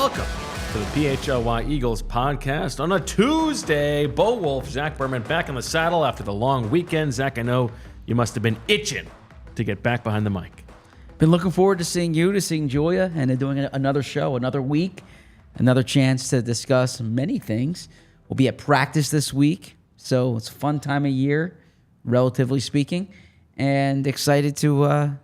welcome to the PHLY Eagles podcast on a Tuesday. Bo Wulf, Zach Berman back in the saddle after the long weekend. Zach, I know you must have been itching to get back behind the mic. Been looking forward to seeing you, to seeing Julia, and to doing another show, another week, another chance to discuss many things. We'll be at practice this week, so it's a fun time of year, relatively speaking, and excited to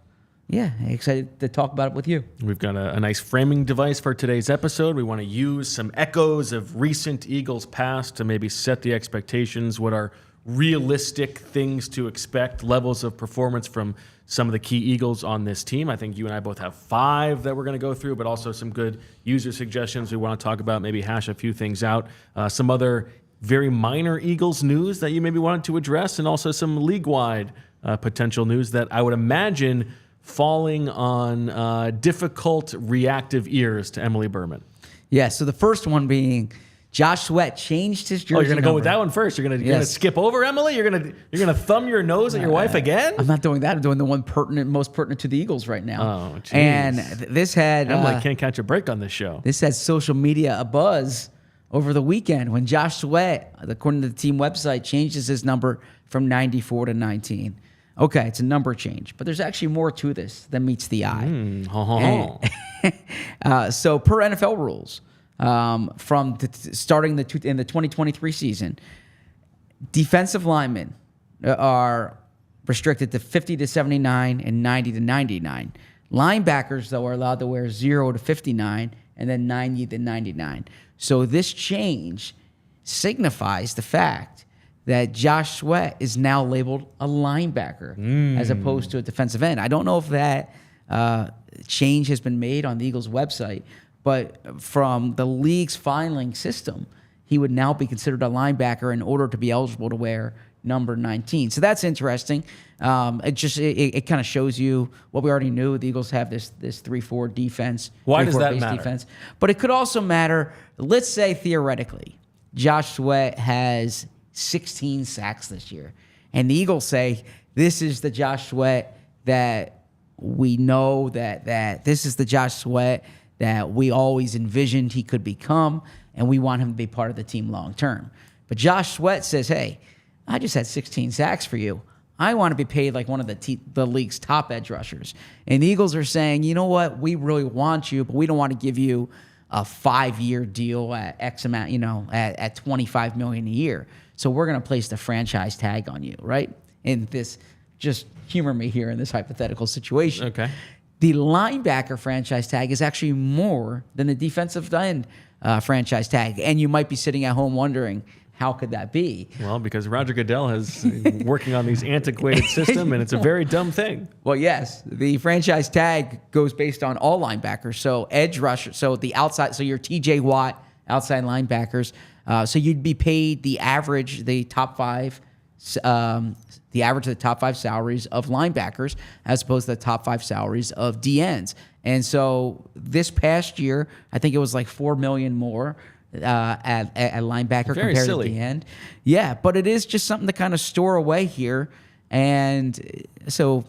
talk about it with you. We've got a nice framing device for today's episode. We want to use some echoes of recent Eagles past to maybe set the expectations, what are realistic things to expect, levels of performance from some of the key Eagles on this team. I think you and I both have 5 that we're going to go through, but also some good user suggestions we want to talk about, maybe hash a few things out. Some other very minor Eagles news that you maybe wanted to address, and also some league-wide potential news that I would imagine falling on difficult, reactive ears to Emily Berman. Yeah, so the first one being Josh Sweat changed his jersey. Oh, you're going to go number. with that one first? You're going to skip over Emily? You're going to thumb your nose at your wife again? I'm not doing that. I'm doing the one most pertinent to the Eagles right now. Oh, jeez. And this had Emily can't catch a break on this show. This had social media abuzz over the weekend when Josh Sweat, according to the team website, changes his number from 94 to 19. Okay, it's a number change, but there's actually more to this than meets the eye. So per NFL rules, starting in the 2023 season, defensive linemen are restricted to 50 to 79 and 90 to 99. Linebackers, though, are allowed to wear 0 to 59 and then 90 to 99. So this change signifies the fact that Josh Sweat is now labeled a linebacker as opposed to a defensive end. I don't know if that change has been made on the Eagles' website, but from the league's filing system, he would now be considered a linebacker in order to be eligible to wear number 19. So that's interesting. It kind of shows you what we already knew. The Eagles have this 3-4 defense. Why does that matter? Defense. But it could also matter, let's say theoretically, Josh Sweat has 16 sacks this year. And the Eagles say, this is the Josh Sweat that we know, that this is the Josh Sweat that we always envisioned he could become, and we want him to be part of the team long term. But Josh Sweat says, hey, I just had 16 sacks for you. I want to be paid like one of the league's top edge rushers. And the Eagles are saying, you know what, we really want you, but we don't want to give you a 5-year deal at X amount, at $25 million a year. So we're going to place the franchise tag on you, right? And this, just humor me here in this hypothetical situation. Okay. The linebacker franchise tag is actually more than the defensive end franchise tag. And you might be sitting at home wondering, how could that be? Well, because Roger Goodell is working on these antiquated system, and it's a very dumb thing. Well, yes. The franchise tag goes based on all linebackers. So edge rusher, so the outside, so your TJ Watt outside linebackers. So you'd be paid the average of the top 5 salaries of linebackers as opposed to the top 5 salaries of DNs. And so this past year, I think it was like $4 million more at linebacker Very compared silly. to the end. Yeah, but it is just something to kind of store away here. And so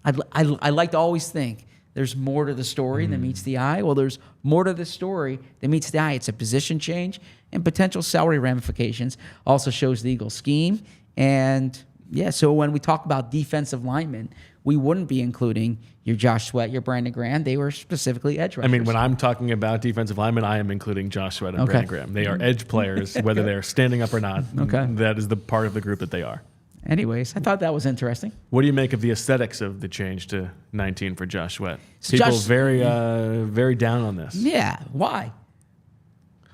I like to always think there's more to the story than meets the eye. Well, there's more to the story than meets the eye. It's a position change and potential salary ramifications. Also shows the Eagles scheme. And yeah, so when we talk about defensive linemen, we wouldn't be including your Josh Sweat, your Brandon Graham. They were specifically edge rushers. I mean, when I'm talking about defensive linemen, I am including Josh Sweat and Brandon Graham. They are edge players, whether they're standing up or not. Okay. That is the part of the group that they are. Anyways, I thought that was interesting. What do you make of the aesthetics of the change to 19 for Josh Sweat? So People very down on this. Yeah, why?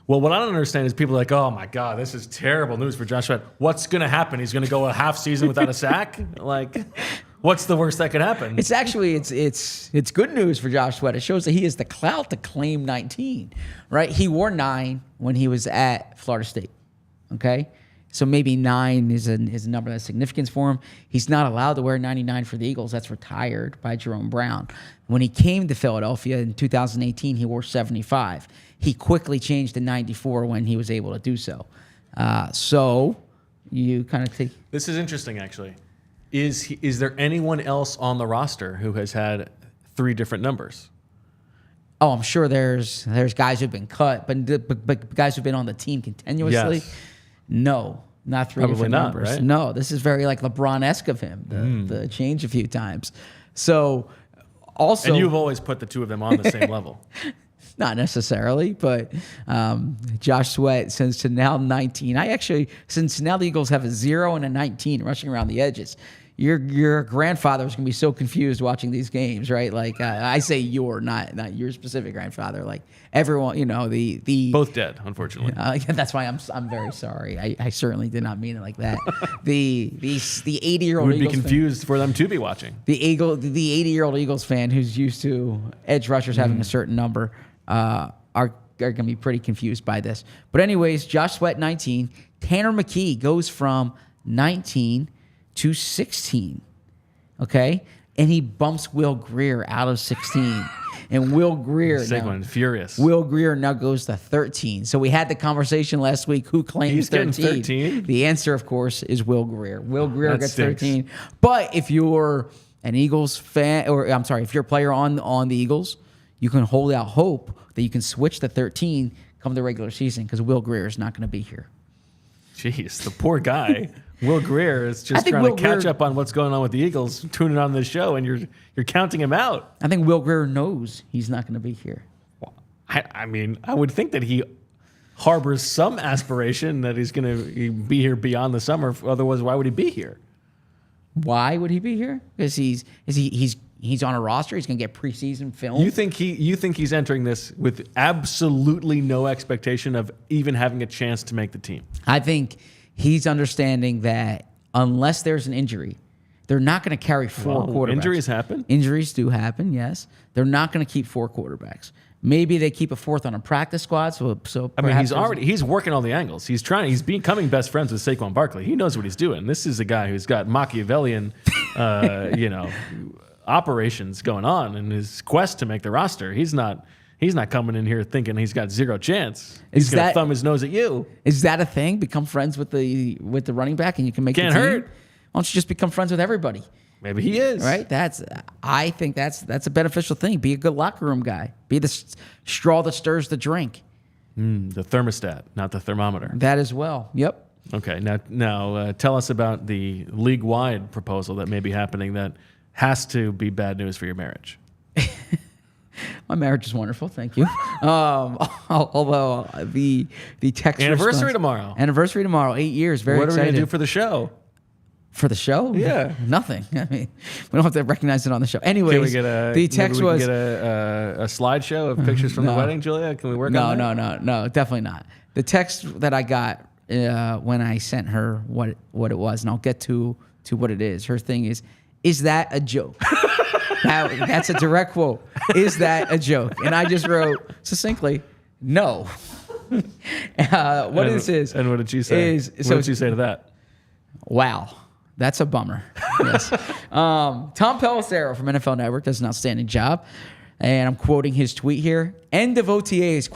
Well, what I don't understand is people are like, oh my God, this is terrible news for Josh Sweat. What's going to happen? He's going to go a half season without a sack? Like, what's the worst that could happen? It's actually it's good news for Josh Sweat. It shows that he has the clout to claim 19, right? He wore 9 when he was at Florida State. Okay, so maybe 9 is a number that's significance for him. He's not allowed to wear 99 for the Eagles. That's retired by Jerome Brown. When he came to Philadelphia in 2018, he wore 75. He quickly changed to 94 when he was able to do so. So you kind of take... This is interesting, actually. Is there anyone else on the roster who has had 3 different numbers? Oh, I'm sure there's guys who've been cut, but guys who've been on the team continuously. Yes. No, not three Probably different not, numbers. right? No, this is very like LeBron-esque of him. The change a few times. So also, And you've always put the two of them on the same level. not necessarily, but Josh Sweat since to now 19. Since now the Eagles have a 0 and a 19 rushing around the edges. Your grandfather is going to be so confused watching these games, right? Like I say not your specific grandfather. Like everyone, the Both dead, unfortunately. that's why I'm very sorry. I certainly did not mean it like that. The 80-year-old Would be Eagles confused for them to be watching. the 80-year-old Eagles fan who's used to edge rushers having a certain number are going to be pretty confused by this. But anyways, Josh Sweat 19, Tanner McKee goes from 19 to 16. Okay? And he bumps Will Grier out of 16. And Will Grier Saquon furious. Will Grier now goes to 13. So we had the conversation last week. Who claims He's 13? getting 13? The answer, of course, is Will Grier. Will Grier That gets stinks. 13. But if you're an Eagles fan, or I'm sorry, if you're a player on the Eagles, you can hold out hope that you can switch to 13 come the regular season because Will Grier is not going to be here. Jeez, the poor guy. Will Grier is just trying to catch up on what's going on with the Eagles, tuning on this show, and you're counting him out. I think Will Grier knows he's not going to be here. I mean, I would think that he harbors some aspiration that he's going to be here beyond the summer. Otherwise, why would he be here? Why would he be here? Because he's on a roster. He's going to get preseason film. You think he's entering this with absolutely no expectation of even having a chance to make the team? I think he's understanding that unless there's an injury, they're not going to carry four quarterbacks. Injuries happen. Injuries do happen, yes. They're not going to keep four quarterbacks. Maybe they keep a fourth on a practice squad. So I mean, he's working all the angles. He's becoming best friends with Saquon Barkley. He knows what he's doing. This is a guy who's got Machiavellian, operations going on in his quest to make the roster. He's not coming in here thinking he's got zero chance. He's going to thumb his nose at you. Is that a thing? Become friends with the running back and you can make Can't the team? hurt. Why don't you just become friends with everybody? Maybe he is. Right? I think that's a beneficial thing. Be a good locker room guy. Be the straw that stirs the drink. The thermostat, not the thermometer. That as well. Yep. Okay, now tell us about the league-wide proposal that may be happening that has to be bad news for your marriage. My marriage is wonderful, thank you. Although the text Anniversary response- tomorrow. 8 years. Very What are we excited. going to do for the show? For the show? Yeah. Nothing. I mean, we don't have to recognize it on the show. Anyways, Can we get the text was get a slideshow of pictures from the wedding, Julia? Can we work on that? No, definitely not. The text that I got when I sent her what it was, and I'll get to what it is. Her thing is that a joke? That's a direct quote. Is that a joke? And I just wrote succinctly, no. What this is. And what did she say? What did she say to that? Wow. That's a bummer. Yes. Tom Pelissero from NFL Network does an outstanding job. And I'm quoting his tweet here. End of OTAs, ?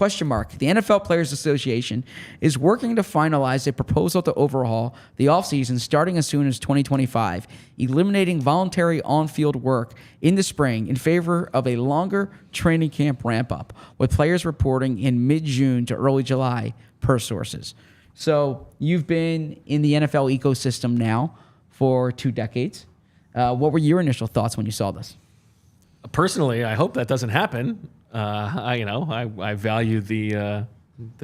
The NFL Players Association is working to finalize a proposal to overhaul the offseason starting as soon as 2025, eliminating voluntary on-field work in the spring in favor of a longer training camp ramp-up, with players reporting in mid-June to early July, per sources. So you've been in the NFL ecosystem now for 2 decades. What were your initial thoughts when you saw this? Personally, I hope that doesn't happen. I value the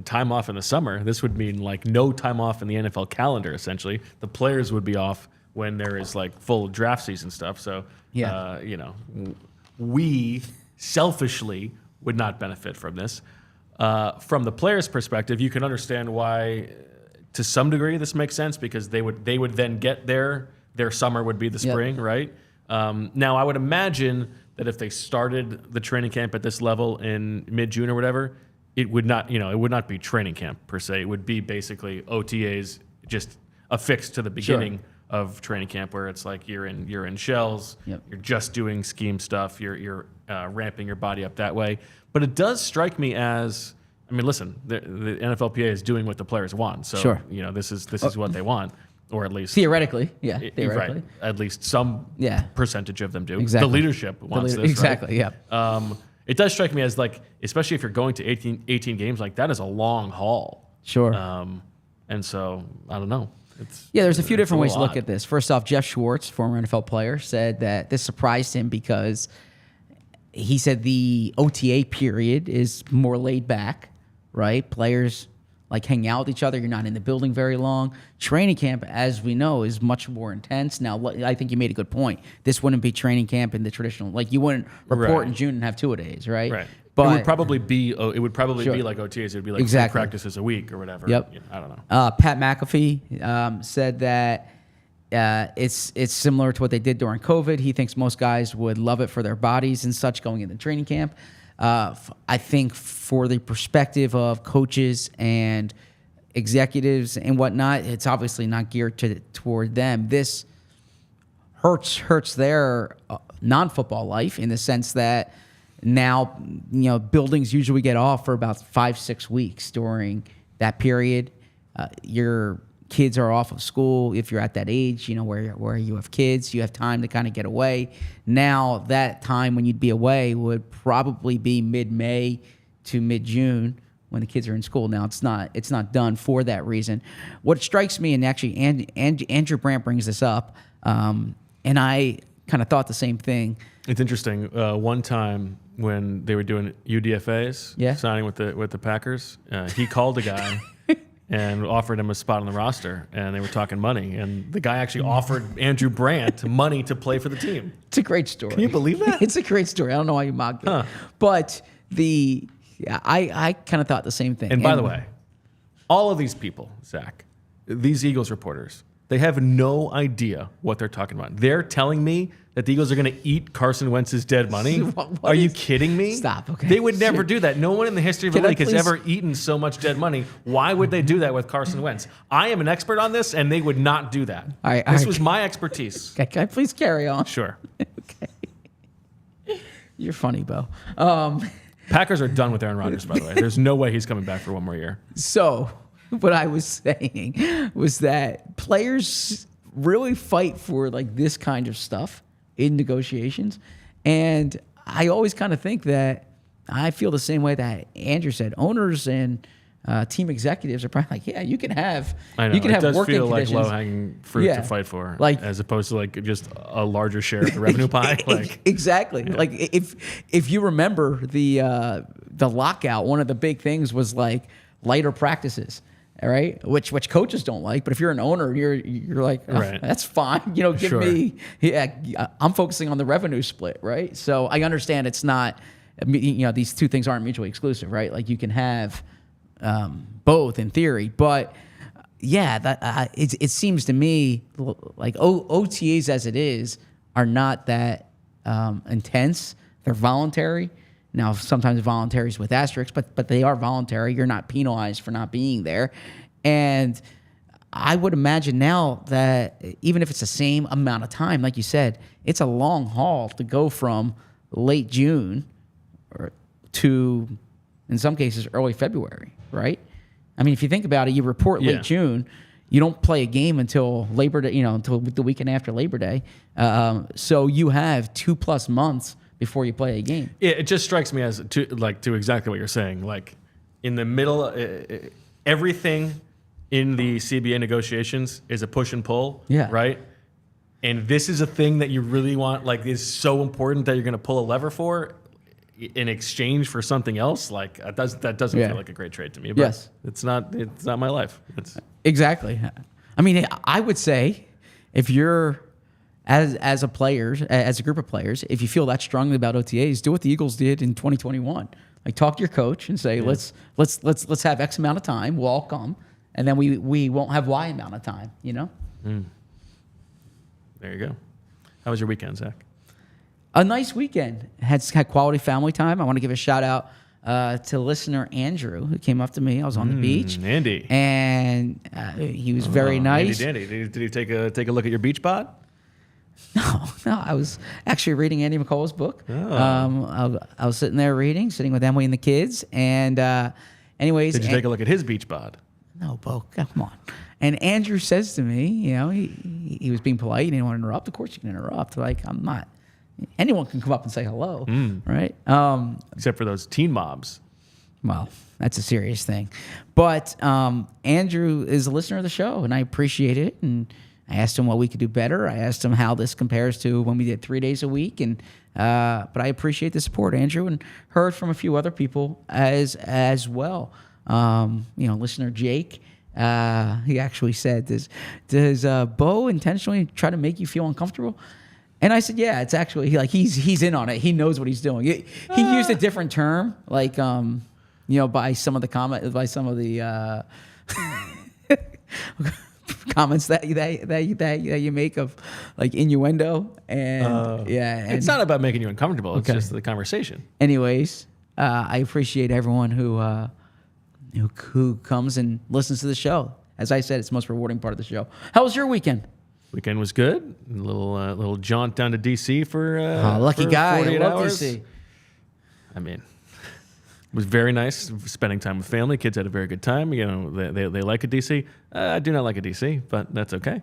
time off in the summer. This would mean like no time off in the NFL calendar. Essentially, the players would be off when there is like full draft season stuff. So, we selfishly would not benefit from this. From the players' perspective, you can understand why, to some degree, this makes sense because they would then get their summer would be the spring, right? Now, I would imagine that if they started the training camp at this level in mid-June or whatever, it would not be training camp per se. It would be basically OTAs just affixed to the beginning of training camp, where it's like you're in shells, you're just doing scheme stuff, you're ramping your body up that way. But it does strike me as, I mean, listen, the NFLPA is doing what the players want, so this is what they want. Or at least theoretically, theoretically, right. At least some percentage of them do. Exactly. The leadership wants this. Exactly, right? it does strike me as like, especially if you're going to 18 games, like that is a long haul. Sure. And so I don't know. There's a few different ways to look odd. at this. First off, Jeff Schwartz, former NFL player, said that this surprised him because he said the OTA period is more laid back, right? Players like hang out with each other. You're not in the building very long. Training camp, as we know, is much more intense. Now, I think you made a good point. This wouldn't be training camp in the traditional, like you wouldn't report in June and have 2-a-days, right? Right. But it would probably be be like OTAs. It would be like Exactly. 3 practices a week or whatever. Yep. I don't know. Pat McAfee said that it's similar to what they did during COVID. He thinks most guys would love it for their bodies and such going into training camp. I think for the perspective of coaches and executives and whatnot, it's obviously not geared toward them. This hurts their non-football life in the sense that now, buildings usually get off for about 5-6 weeks during that period. Your kids are off of school if you're at that age, where you have kids, you have time to kind of get away. Now that time when you'd be away would probably be mid-May to mid-June when the kids are in school. Now it's not done for that reason. What strikes me, and actually Andrew Brandt brings this up, and I kind of thought the same thing. It's interesting. One time when they were doing UDFAs, signing with the Packers, he called a guy and offered him a spot on the roster, and they were talking money, and the guy actually offered Andrew Brandt money to play for the team. It's a great story. Can you believe that? It's a great story. I don't know why you mocked it, but I kind of thought the same thing. And by the way, all of these people, Zach, these Eagles reporters, they have no idea what they're talking about. They're telling me that the Eagles are going to eat Carson Wentz's dead money. Are you kidding me? Stop. Okay. They would never do that. No one in the history of the league has ever eaten so much dead money. Why would they do that with Carson Wentz? I am an expert on this, and they would not do that. This was my expertise. Can I please carry on? Sure. Okay. You're funny, Bo. Packers are done with Aaron Rodgers, by the way. There's no way he's coming back for one more year. So what I was saying was that players really fight for like this kind of stuff in negotiations. And I always kind of think that I feel the same way that Andrew said. Owners and team executives are probably like, yeah, you can have I know. You can have working feel conditions. like low-hanging fruit to fight for, like, as opposed to like just a larger share of the revenue pie. Like exactly. Yeah. Like if you remember the lockout, one of the big things was like lighter practices. All right, which coaches don't like, but if you're an owner, you're like, that's fine. Give me. Yeah, I'm focusing on the revenue split, right? So I understand it's not. These two things aren't mutually exclusive, right? Like you can have both in theory, but yeah, it seems to me like OTAs as it is are not that intense. They're voluntary. Now, sometimes voluntary is with asterisks, but they are voluntary. You're not penalized for not being there. And I would imagine now that even if it's the same amount of time, like you said, it's a long haul to go from late June to, in some cases, early February, right? I mean, if you think about it, you report late June, you don't play a game until Labor Day, until the weekend after Labor Day. So you have 2+ months before you play a game. Yeah, it just strikes me as to exactly what you're saying. Like in the middle, everything in the CBA negotiations is a push and pull, right? And this is a thing that you really want, like is so important that you're going to pull a lever for in exchange for something else. Like that doesn't feel like a great trade to me. But it's not my life. Exactly. I mean, I would say if you're as a player, as a group of players, if you feel that strongly about OTAs, do what the Eagles did in 2021. Like talk to your coach and say, let's have X amount of time. We'll all come, and then we won't have Y amount of time. There you go. How was your weekend, Zach? A nice weekend. Had quality family time. I want to give a shout out to listener Andrew, who came up to me. I was on the beach, Andy, and he was very nice. Andy, did he take a look at your beach bod? No, I was actually reading Andy McCullough's book. I was sitting with Emily and the kids, and anyways. Did you take a look at his beach bod? No, Bo, come on. And Andrew says to me, he was being polite. He didn't want to interrupt. Of course you can interrupt. Like, I'm not anyone can come up and say hello, right? Except for those teen mobs. Well, that's a serious thing. But Andrew is a listener of the show, and I appreciate it. And I asked him what we could do better. I asked him how this compares to when we did 3 days a week. And but I appreciate the support, Andrew, and heard from a few other people as well. Listener Jake, he actually said, "Does Bo intentionally try to make you feel uncomfortable?" And I said, "Yeah, it's actually he's in on it. He knows what he's doing." He used a different term, by some of the comments that you make of like innuendo and it's not about making you uncomfortable. It's just the conversation. Anyways, I appreciate everyone who comes and listens to the show. As I said, it's the most rewarding part of the show. How was your weekend? Weekend was good. A little jaunt down to DC for lucky for guy. 48 I love hours. DC. I mean, it was very nice spending time with family. Kids had a very good time. They like a DC. I do not like a DC, but that's okay.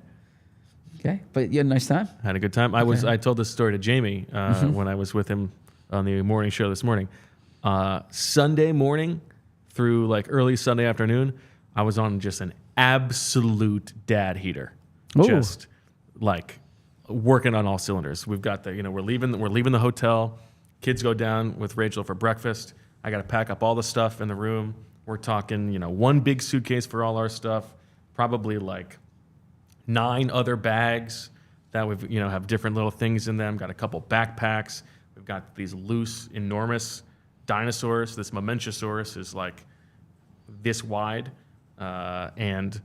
Okay, but you had a nice time. Had a good time. I told this story to Jamie when I was with him on the morning show this morning. Sunday morning through like early Sunday afternoon, I was on just an absolute dad heater. Ooh. Just like working on all cylinders. We've got we're leaving the hotel. Kids go down with Rachel for breakfast. I got to pack up all the stuff in the room. We're talking, one big suitcase for all our stuff, probably like 9 other bags that we've, have different little things in them. Got a couple backpacks. We've got these loose, enormous dinosaurs. This Momentosaurus is like this wide, and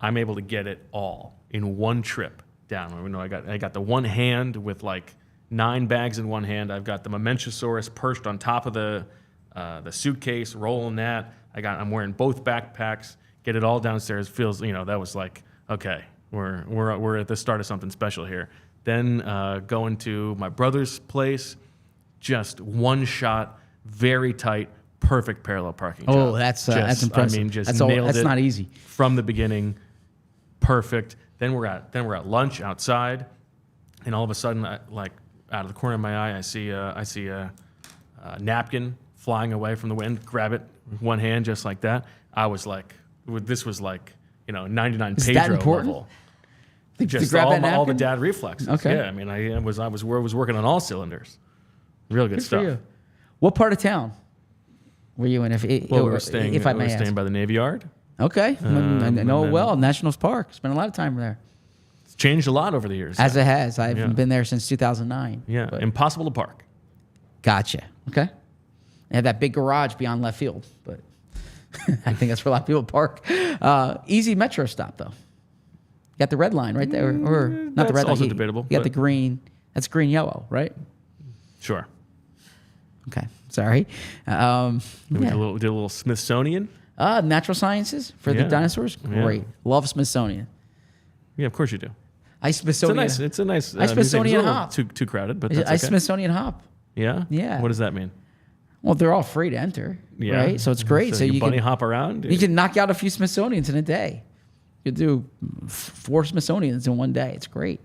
I'm able to get it all in one trip down. I got the one hand with like 9 bags in one hand. I've got the Momentosaurus perched on top of the suitcase, rolling that. I'm wearing both backpacks. Get it all downstairs. Feels that was like, okay, we're at the start of something special here. Then going to my brother's place, just one shot, very tight, perfect parallel parking. Oh, job. that's impressive. I mean, just that's nailed that's it not easy from the beginning. Perfect. Then we're at lunch outside, and all of a sudden, out of the corner of my eye, I see a napkin flying away from the wind. Grab it with one hand, just like that. I was like, this was like 99 Is Pedro that important? level. to Just grab that all the napkin? dad reflexes. Okay. Yeah, I mean, I was working on all cylinders. Real good Good stuff. for you. What part of town were you in? We were staying by the Navy Yard. Okay, I know and it then- well. Nationals Park. Spent a lot of time there. It's changed a lot over the years. As it has. I've Yeah. been there since 2009. Yeah, But- impossible to park. Gotcha. Okay. They have that big garage beyond left field, but I think that's where a lot of people park. Easy metro stop, though. You got the red line right there. Or not the That's red line. also You debatable, got the but- green. That's green yellow, right? Sure. Okay. Sorry. We Yeah. did a little Smithsonian. Natural sciences for the Yeah. dinosaurs. Yeah. Great. Love Smithsonian. Yeah, of course you do. I Smithsonian. It's a nice. I Smithsonian museum. hop. It's a little too crowded, but that's I okay. Smithsonian hop. Yeah. Yeah. What does that mean? Well, they're all free to enter, Yeah. right? So it's great. So you you bunny can hop around. you can knock out a few Smithsonians in a day. You do 4 Smithsonians in one day. It's great.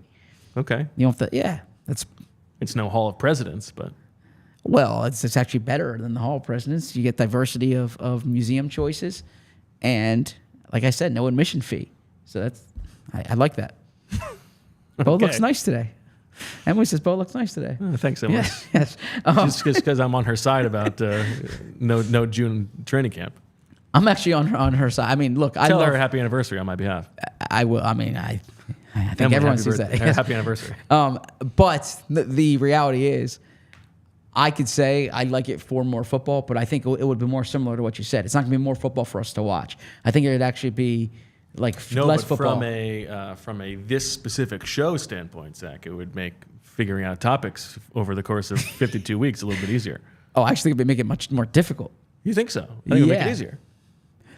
Okay. You don't have to. Yeah, that's It's no Hall of Presidents, but well. It's actually better than the Hall of Presidents. You get diversity of museum choices, and like I said, no admission fee. So that's I like that. Bo looks nice today. Emily says Bo looks nice today. thanks, Emily. Yes. Just because I'm on her side about no June training camp. I'm actually on her side. I mean, look, I Tell love. her happy anniversary on my behalf. I will. I mean, I think Emily, everyone happy sees birthday. that. Yes. Happy anniversary. But the reality is, I could say I like it for more football, but I think it would be more similar to what you said. It's not going to be more football for us to watch. I think it would actually be like less but football. from a this specific show standpoint, Zach, it would make figuring out topics over the course of 52 weeks a little bit easier. Oh, I actually think it would make it much more difficult. You think so? I think it would make it Yeah. easier.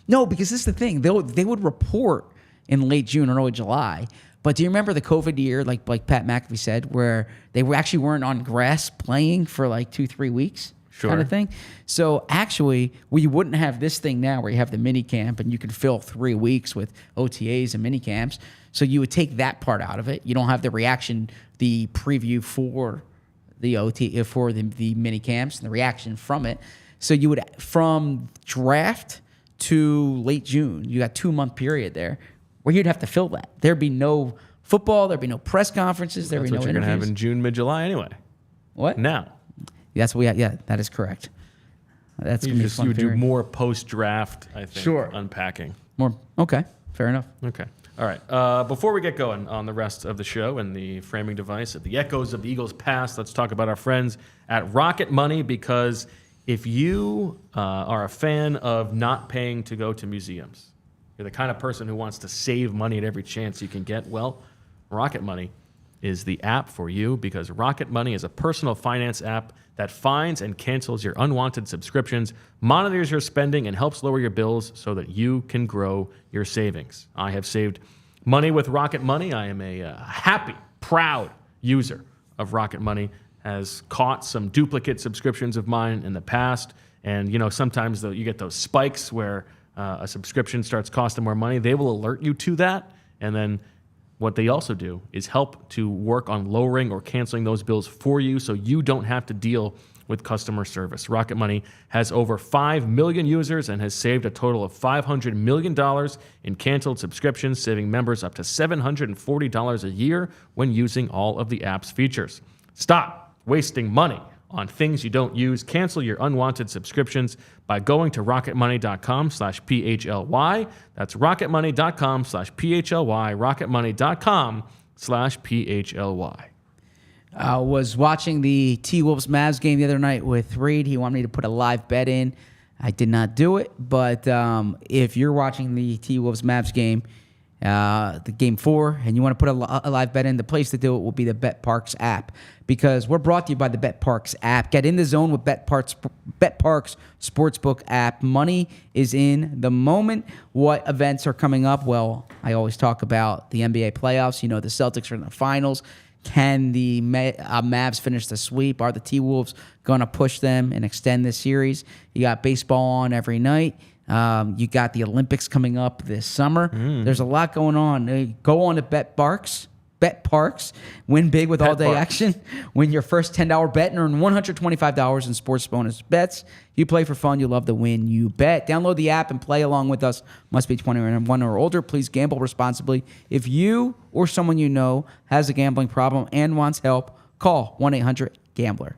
No, because this is the thing. They would report in late June or early July. But do you remember the COVID year, like Pat McAfee said, where they actually weren't on grass playing for like 2-3 weeks? Sure. Kind of thing. So actually, we wouldn't have this thing now where you have the mini camp and you can fill 3 weeks with OTAs and mini camps. So you would take that part out of it. You don't have the reaction, the preview for the OT for the mini camps and the reaction from it. So you would from draft to late June, you got 2-month period there where you'd have to fill that. There'd be no football, there'd be no press conferences, there'd be no interviews. That's what you're gonna have in June, mid-July, anyway. What? Now. That's what we have. Yeah, that is correct. That's gonna be fun. You would do more post-draft, I think. Sure. Unpacking. More. Okay. Fair enough. Okay. All right. Before we get going on the rest of the show and the framing device, the echoes of the Eagles' past, let's talk about our friends at Rocket Money, because if you are a fan of not paying to go to museums, you're the kind of person who wants to save money at every chance you can get, well, Rocket Money is the app for you, because Rocket Money is a personal finance app that finds and cancels your unwanted subscriptions, monitors your spending, and helps lower your bills so that you can grow your savings. I have saved money with Rocket Money. I am a happy, proud user of Rocket Money. Has caught some duplicate subscriptions of mine in the past. And, you know, sometimes though you get those spikes where a subscription starts costing more money. They will alert you to that. And then what they also do is help to work on lowering or canceling those bills for you so you don't have to deal with customer service. Rocket Money has over 5 million users and has saved a total of $500 million in canceled subscriptions, saving members up to $740 a year when using all of the app's features. Stop wasting money on things you don't use. Cancel your unwanted subscriptions by going to rocketmoney.com/PHLY. That's rocketmoney.com/PHLY, rocketmoney.com/PHLY. I was watching the T-Wolves Mavs game the other night with Reed. He wanted me to put a live bet in. I did not do it, but if you're watching the T-Wolves Mavs game, the game 4, and you want to put a live bet in, the place to do it will be the BetParks app, because we're brought to you by the BetParks app. Get in the zone with BetParks Sportsbook app. Money is in the moment. What events are coming up? Well, I always talk about the NBA playoffs. You know, the Celtics are in the finals. Can the Mavs finish the sweep? Are the T-Wolves going to push them and extend this series? You got baseball on every night. You got the Olympics coming up this summer. There's a lot going on. Go on to BetParks, win big with all-day action. Win your first $10 bet and earn $125 in sports bonus bets. You play for fun. You love to win. You bet. Download the app and play along with us. Must be 21 or older. Please gamble responsibly. If you or someone you know has a gambling problem and wants help, call 1-800-GAMBLER.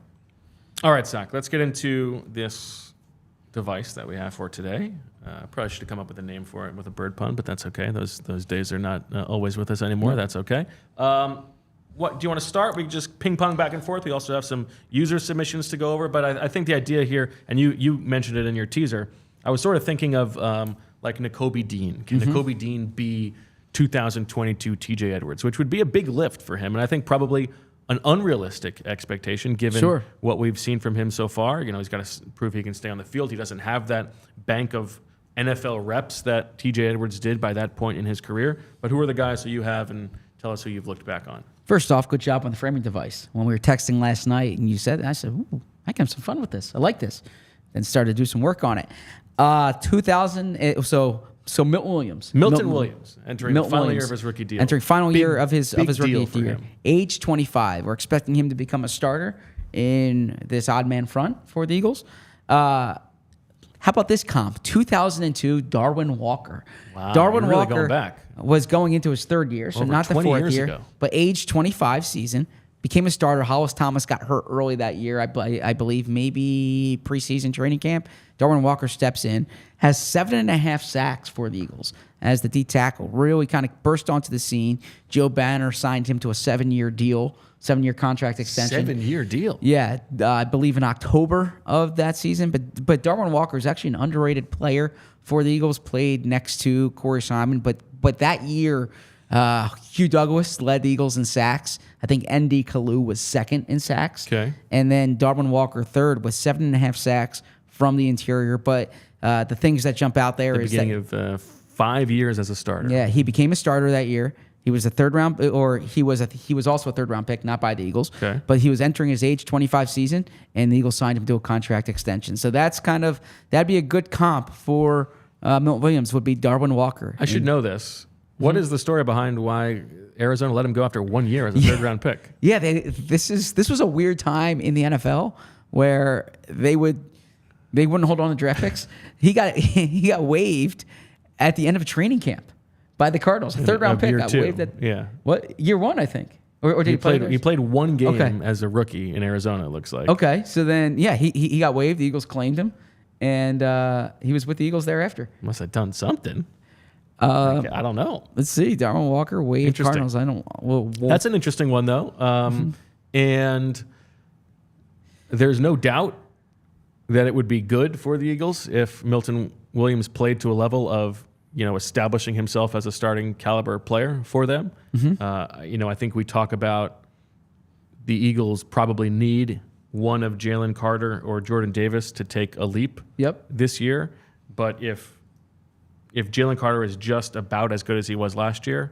All right, Zach, let's get into this device that we have for today. Probably should have come up with a name for it with a bird pun, but that's okay. Those days are not always with us anymore. That's okay. What do you want to start? We can just ping pong back and forth. We also have some user submissions to go over, but I think the idea here, and you mentioned it in your teaser, I was sort of thinking of like Nakobe Dean. Can Nakobe Dean be 2022 TJ Edwards, which would be a big lift for him, and I think probably an unrealistic expectation given what we've seen from him so far. You know, he's got to prove he can stay on the field. He doesn't have that bank of NFL reps that TJ Edwards did by that point in his career. But who are the guys that you have, and tell us who you've looked back on? First off, good job on the framing device. When we were texting last night and you said, I said, ooh, I can have some fun with this. I like this. And started to do some work on it. 2000, so Milton Williams. Milton Williams, entering the final year of his rookie deal. Entering final year of his rookie deal. Age 25. We're expecting him to become a starter in this odd man front for the Eagles. How about this comp? 2002, Darwin Walker. Wow, Darwin really Walker going back. Was going into his third year, so Over not the 20 fourth years year, ago. but age 25 season. Became a starter. Hollis Thomas got hurt early that year, I believe, maybe preseason training camp. Darwin Walker steps in, has 7.5 sacks for the Eagles as the D tackle. Really kind of burst onto the scene. Joe Banner signed him to a 7-year deal, 7-year contract extension. 7-year deal? Yeah, I believe in October of that season. But Darwin Walker is actually an underrated player for the Eagles. Played next to Corey Simon, but that year, Hugh Douglas led the Eagles in sacks. I think N.D. Kalu was second in sacks. Okay. And then Darwin Walker third with 7.5 sacks from the interior. But the things that jump out there is beginning of 5 years as a starter. Yeah, he became a starter that year. He was a third round, or he was also a third round pick, not by the Eagles. Okay. But he was entering his age 25 season, and the Eagles signed him to a contract extension. So that'd be a good comp for Milton Williams. Would be Darwin Walker. I should know this. What is the story behind why Arizona let him go after 1 year as a third-round pick? Yeah, this was a weird time in the NFL where they wouldn't hold on to draft picks. He got waived at the end of training camp by the Cardinals. A third-round pick got waived at year 1, I think. Or did he play? He played one game as a rookie in Arizona. It looks like. Okay, so then he got waived. The Eagles claimed him, and he was with the Eagles thereafter. Must have done something. I don't know. Let's see. Darwin Walker waived Cardinals. I don't. Well, that's an interesting one though, and there's no doubt that it would be good for the Eagles if Milton Williams played to a level of establishing himself as a starting caliber player for them. I think we talk about the Eagles probably need one of Jalen Carter or Jordan Davis to take a leap this year. But if Jalen Carter is just about as good as he was last year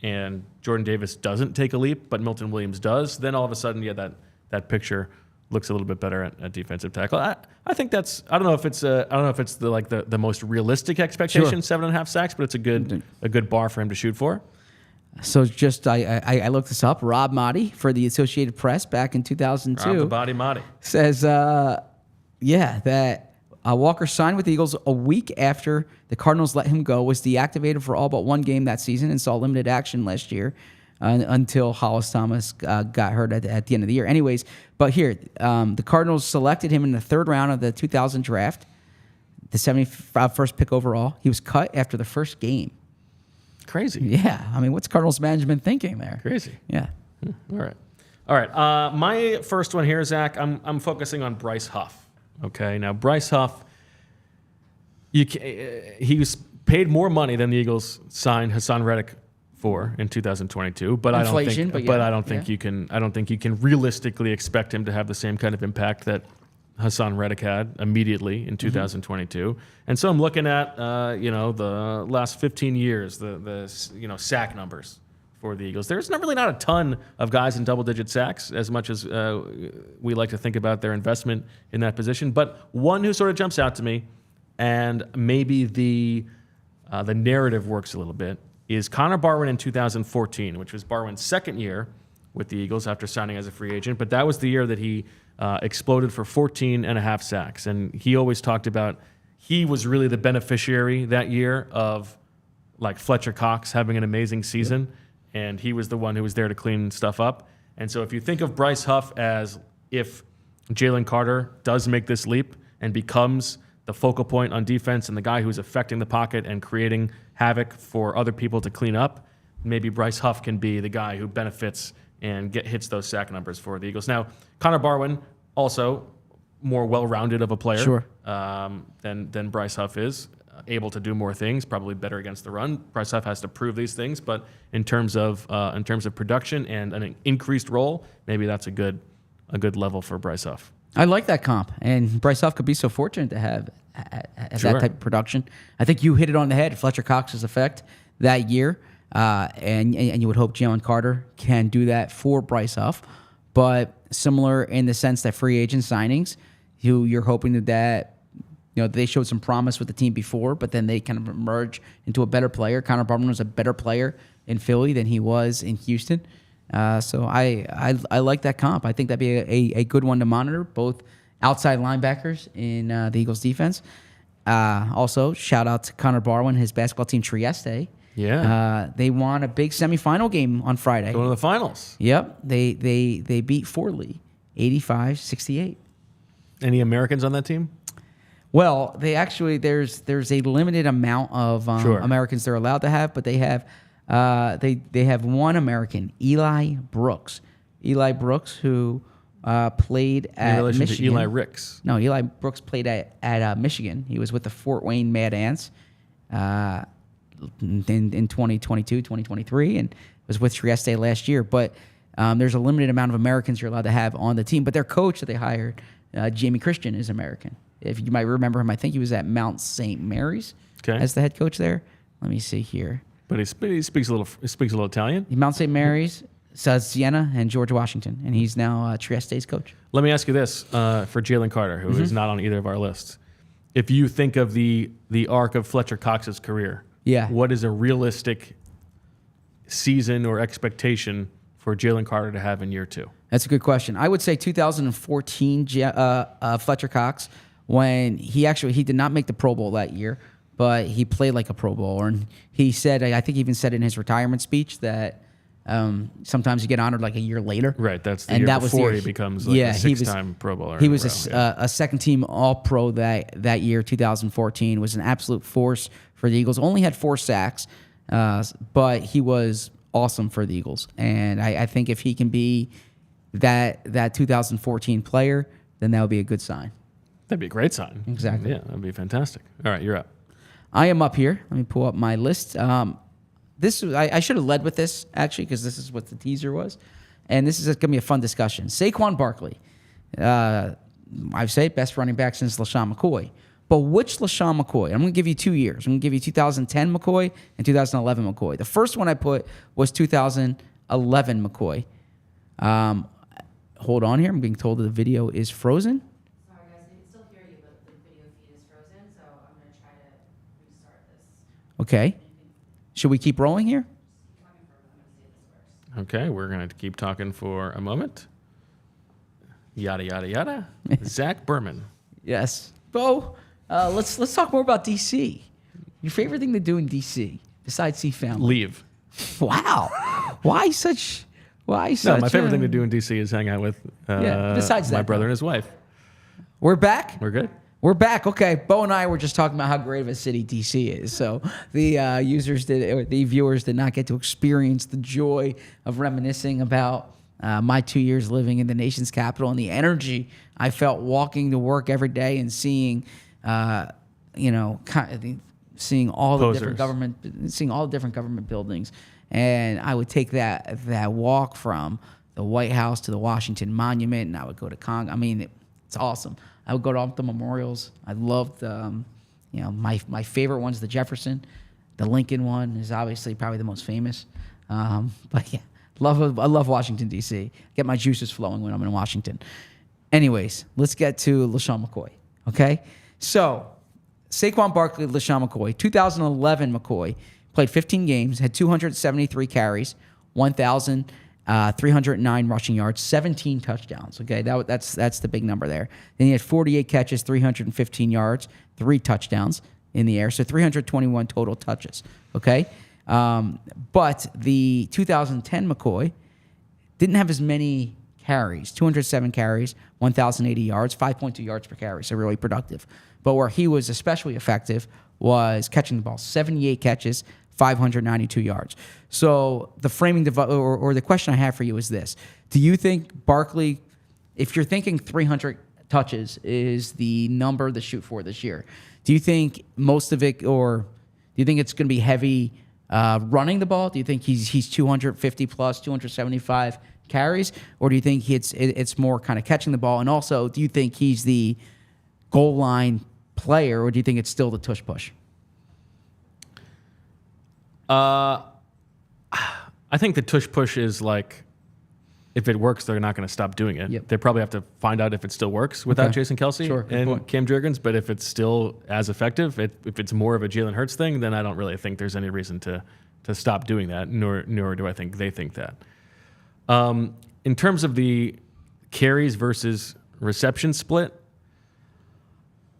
and Jordan Davis doesn't take a leap, but Milton Williams does, then all of a sudden, that picture looks a little bit better at defensive tackle. I think that's. I don't know if it's the most realistic expectation, 7.5 sacks, but it's a good bar for him to shoot for. So I looked this up. Rob Motti for the Associated Press back in 2002. Rob the Body Motti says, that Walker signed with the Eagles a week after the Cardinals let him go, was deactivated for all but one game that season, and saw limited action last year. Until Hollis Thomas got hurt at the end of the year. Anyways, but here, the Cardinals selected him in the 3rd round of the 2000 draft, the 71st pick overall. He was cut after the first game. Crazy. Yeah. I mean, what's Cardinals management thinking there? Crazy. Yeah. All right. My first one here, Zach, I'm focusing on Bryce Huff. Okay. Now, Bryce Huff, he was paid more money than the Eagles signed Hassan Reddick for in 2022, but Inflation, I don't think you can realistically expect him to have the same kind of impact that Hassan Reddick had immediately in 2022. And so I'm looking at the last 15 years, the sack numbers for the Eagles. There's not a ton of guys in double-digit sacks, as much as we like to think about their investment in that position. But one who sort of jumps out to me, and maybe the narrative works a little bit, is Connor Barwin in 2014, which was Barwin's second year with the Eagles after signing as a free agent. But that was the year that he exploded for 14.5 sacks. And he always talked about he was really the beneficiary that year of like Fletcher Cox having an amazing season. And he was the one who was there to clean stuff up. And so if you think of Bryce Huff as if Jalen Carter does make this leap and becomes the focal point on defense and the guy who's affecting the pocket and creating havoc for other people to clean up, maybe Bryce Huff can be the guy who benefits and hits those sack numbers for the Eagles. Now, Connor Barwin, also more well-rounded of a player than Bryce Huff is, able to do more things, probably better against the run. Bryce Huff has to prove these things, but in terms of production and an increased role, maybe that's a good level for Bryce Huff. I like that comp, and Bryce Huff could be so fortunate to have that type of production. I think you hit it on the head, Fletcher Cox's effect that year, and you would hope Jalen Carter can do that for Bryce Huff, but similar in the sense that free agent signings, you're hoping that they showed some promise with the team before, but then they kind of emerge into a better player. Connor Barwin was a better player in Philly than he was in Houston. So I like that comp. I think that'd be a good one to monitor, both outside linebackers in the Eagles defense. Also, shout out to Connor Barwin, his basketball team Trieste. Yeah. They won a big semifinal game on Friday. Going to the finals. Yep. They beat Forley 85-68. Any Americans on that team? Well, they actually there's a limited amount of Americans they're allowed to have, but they have they have one American, Eli Brooks. Eli Brooks, who played at Michigan. To Eli Ricks. No, Eli Brooks played at Michigan. He was with the Fort Wayne Mad Ants in 2022, 2023, and was with Trieste last year. But there's a limited amount of Americans you're allowed to have on the team. But their coach that they hired, Jamie Christian, is American. If you might remember him, I think he was at Mount St. Mary's as the head coach there. Let me see here. But he speaks a little Italian. Mount St. Mary's, Siena, and George Washington, and he's now Trieste's coach. Let me ask you this for Jalen Carter, who is not on either of our lists. If you think of the arc of Fletcher Cox's career, what is a realistic season or expectation for Jalen Carter to have in year 2? That's a good question. I would say 2014 Fletcher Cox, when he did not make the Pro Bowl that year, but he played like a Pro Bowler. And he said, I think he even said in his retirement speech that sometimes you get honored like a year later. Right, that's the year before he becomes like a 6-time Pro Bowler. He was a second-team All-Pro that year, 2014. Was an absolute force for the Eagles. Only had 4 sacks, but he was awesome for the Eagles. And I think if he can be that 2014 player, then that would be a good sign. That'd be a great sign. Exactly. Yeah, that'd be fantastic. All right, you're up. I am up here. Let me pull up my list. I should have led with this, actually, because this is what the teaser was. And this is going to be a fun discussion. Saquon Barkley. I say best running back since LeSean McCoy. But which LeSean McCoy? I'm going to give you 2 years. I'm going to give you 2010 McCoy and 2011 McCoy. The first one I put was 2011 McCoy. Hold on here. I'm being told that the video is frozen. Sorry, guys. I can still hear you, but the video feed is frozen, so I'm going to try to restart this. Okay. Should we keep rolling here? Keep talking for a moment and see if this works. Okay, we're going to keep talking for a moment. Yada, yada, yada. Zach Berman. Yes. Bo, let's talk more about DC. Your favorite thing to do in DC besides see family? Leave. Wow. Why such? No, my favorite thing to do in DC is hang out with besides my that, brother and his wife. We're back? We're good. We're back. Okay. Bo and I were just talking about how great of a city DC is. So the viewers did not get to experience the joy of reminiscing about my 2 years living in the nation's capital and the energy I felt walking to work every day and seeing, seeing all the different government buildings. And I would take that walk from the White House to the Washington Monument, and I would go to Congress. I mean, it's awesome. I would go to all the memorials. I loved, my favorite one's the Jefferson. The Lincoln one is obviously probably the most famous. But yeah, I love Washington, D.C. Get my juices flowing when I'm in Washington. Anyways, let's get to LeSean McCoy, okay? So, Saquon Barkley, LeSean McCoy. 2011 McCoy played 15 games, had 273 carries, 1,309 rushing yards, 17 touchdowns, okay? That's the big number there. Then he had 48 catches, 315 yards, 3 touchdowns in the air, so 321 total touches, okay? But the 2010 McCoy didn't have as many carries, 207 carries, 1,080 yards, 5.2 yards per carry, so really productive. But where he was especially effective was catching the ball, 78 catches, 592 yards. So the framing or the question I have for you is this. Do you think Barkley, if you're thinking 300 touches is the number to shoot for this year, do you think most of it, or do you think it's going to be heavy running the ball? Do you think he's 250 plus, 275 carries? Or do you think it's more kind of catching the ball? And also, do you think he's the goal line player, or do you think it's still the tush push? I think the tush push is like, if it works, they're not going to stop doing it. Yep. They probably have to find out if it still works without Jason Kelce and Cam Jurgens. But if it's still as effective, if it's more of a Jalen Hurts thing, then I don't really think there's any reason to stop doing that, nor do I think they think that. In terms of the carries versus reception split,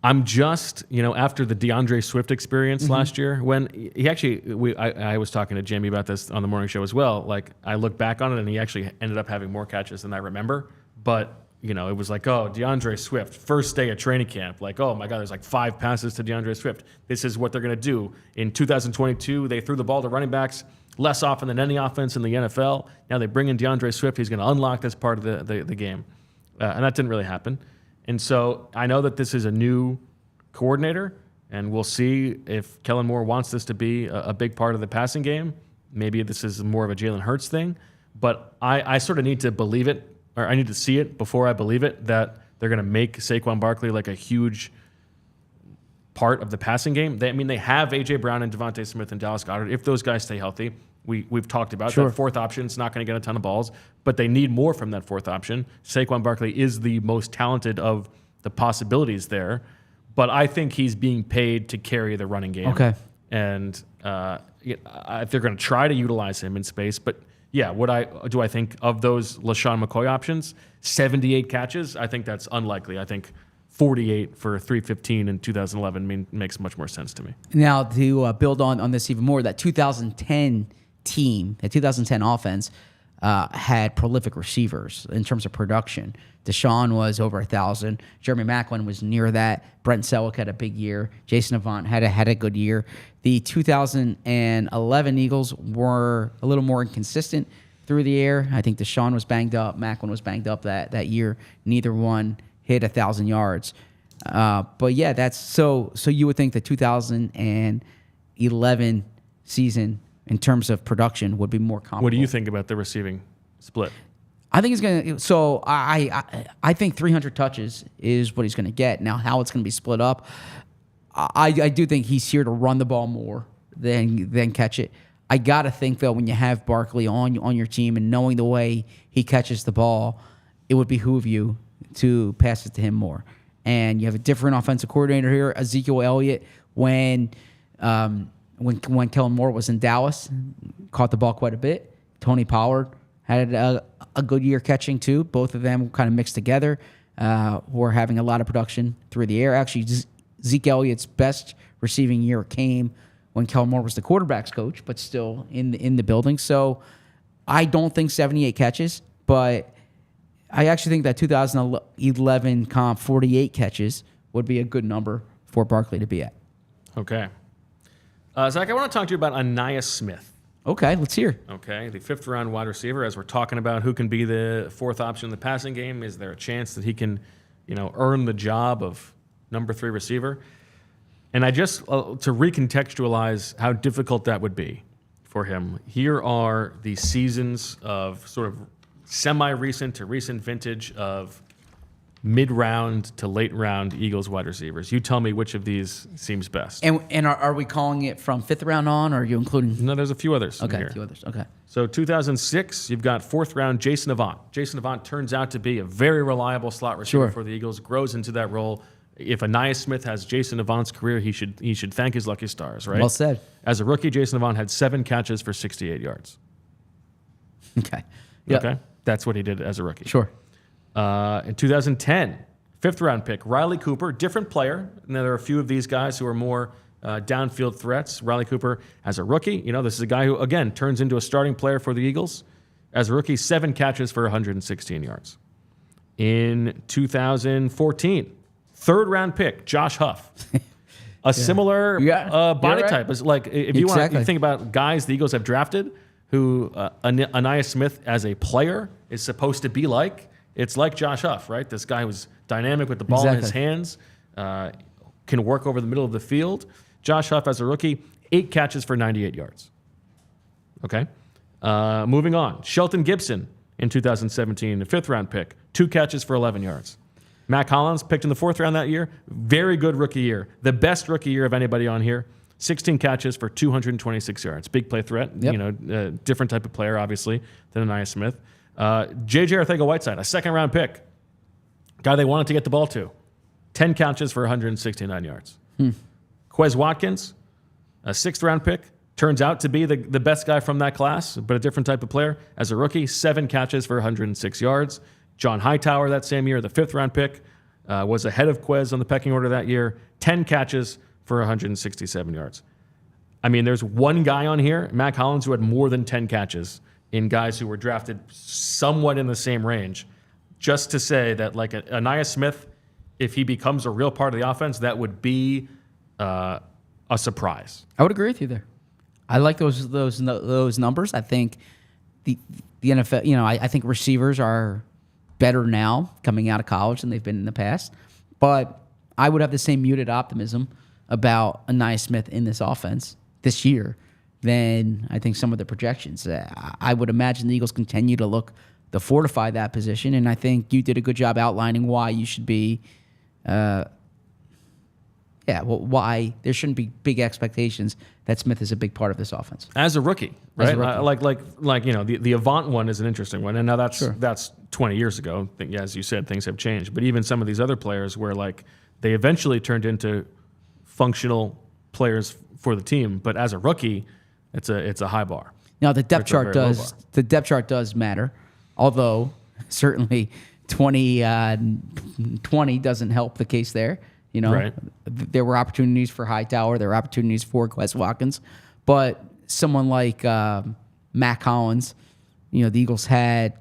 I'm just, after the DeAndre Swift experience last year, when he actually, I was talking to Jamie about this on the morning show as well. Like, I look back on it, and he actually ended up having more catches than I remember. But, it was like, oh, DeAndre Swift, first day of training camp. Like, oh, my God, there's like 5 passes to DeAndre Swift. This is what they're going to do. In 2022, they threw the ball to running backs less often than any offense in the NFL. Now they bring in DeAndre Swift. He's going to unlock this part of the game. And that didn't really happen. And so I know that this is a new coordinator, and we'll see if Kellen Moore wants this to be a big part of the passing game. Maybe this is more of a Jalen Hurts thing. But I sort of need to believe it, or I need to see it before I believe it, that they're going to make Saquon Barkley like a huge part of the passing game. They have A.J. Brown and Devontae Smith and Dallas Goedert. If those guys stay healthy, we've talked about that fourth option is not going to get a ton of balls, but they need more from that fourth option. Saquon Barkley is the most talented of the possibilities there, but I think he's being paid to carry the running game. Okay. and if they're going to try to utilize him in space. But yeah, do I think of those LeSean McCoy options? 78 catches, I think that's unlikely. I think 48 for 315 in 2011 makes much more sense to me. Now, to build on this even more, that 2010 team, that 2010 offense, had prolific receivers in terms of production. Deshaun was over 1,000. Jeremy Maclin was near that. Brent Selleck had a big year. Jason Avant had a good year. The 2011 Eagles were a little more inconsistent through the air. I think Deshaun was banged up. Maclin was banged up that year. Neither one hit 1,000 yards. But yeah, that's so you would think the 2011 season in terms of production would be more comparable. What do you think about the receiving split? I think he's going to. So I think 300 touches is what he's going to get. Now, how it's going to be split up, I do think he's here to run the ball more than catch it. I got to think, though, when you have Barkley on your team and knowing the way he catches the ball, it would behoove you to pass it to him more. And you have a different offensive coordinator here, Ezekiel Elliott, when Kellen Moore was in Dallas, caught the ball quite a bit. Tony Pollard had a good year catching too. Both of them kind of mixed together. Were having a lot of production through the air. Actually, Zeke Elliott's best receiving year came when Kellen Moore was the quarterback's coach, but still in the building. So I don't think 78 catches, but I actually think that 2011 comp 48 catches would be a good number for Barkley to be at. Okay. Zach, I want to talk to you about Aniyah Smith. Okay, let's hear. Okay, the 5th-round wide receiver. As we're talking about who can be the 4th option in the passing game, is there a chance that he can, earn the job of number 3 receiver? And I just, to recontextualize how difficult that would be for him, here are the seasons of sort of semi-recent to recent vintage of mid-round to late-round Eagles wide receivers. You tell me which of these seems best. And are we calling it from 5th round on, or are you including? No, there's a few others. Okay, in here. a few others. Okay. So 2006, you've got 4th round Jason Avant. Jason Avant turns out to be a very reliable slot receiver for the Eagles, grows into that role. If Aniyah Smith has Jason Avant's career, he should thank his lucky stars, right? Well said. As a rookie, Jason Avant had 7 catches for 68 yards. Okay. Yep. Okay. That's what he did as a rookie. Sure. In 2010, 5th round pick, Riley Cooper, different player. And there are a few of these guys who are more downfield threats. Riley Cooper as a rookie, this is a guy who, again, turns into a starting player for the Eagles. As a rookie, 7 catches for 116 yards. In 2014, 3rd round pick, Josh Huff. A similar body type. It's like if you want to think about guys the Eagles have drafted who Aniyah Smith as a player is supposed to be like, it's like Josh Huff, right? This guy who's dynamic with the ball in his hands, can work over the middle of the field. Josh Huff as a rookie, 8 catches for 98 yards. Okay. Moving on. Shelton Gibson in 2017, a 5th round pick, 2 catches for 11 yards. Mac Hollins picked in the 4th round that year. Very good rookie year. The best rookie year of anybody on here. 16 catches for 226 yards. Big play threat. Yep. Different type of player, obviously, than Aniyah Smith. J.J. Arcega-Whiteside, a 2nd round pick. Guy they wanted to get the ball to. 10 catches for 169 yards. Quez Watkins, a 6th round pick. Turns out to be the best guy from that class, but a different type of player. As a rookie, 7 catches for 106 yards. John Hightower that same year, the 5th round pick, was ahead of Quez on the pecking order that year. 10 catches for 167 yards. I mean, there's one guy on here, Mac Hollins, who had more than 10 catches in guys who were drafted somewhat in the same range. Just to say that, like, Aniyah Smith, if he becomes a real part of the offense, that would be a surprise. I would agree with you there. I like those numbers. I think the NFL, I think receivers are better now coming out of college than they've been in the past. But I would have the same muted optimism about Aniyah Smith in this offense this year than I think some of the projections. I would imagine the Eagles continue to look to fortify that position, and I think you did a good job outlining why you should be, why there shouldn't be big expectations that Smith is a big part of this offense. As a rookie, right? As a rookie. The Avant one is an interesting one, and now that's 20 years ago. I think, as you said, things have changed. But even some of these other players where, like, they eventually turned into functional players for the team. But as a rookie, it's a high bar. Now the depth It's a chart very low does bar. the depth chart does matter, although certainly 20 doesn't help the case there. You know, Right. There were opportunities for Hightower, there were opportunities for Quez Watkins, but someone like Matt Collins, you know, the Eagles had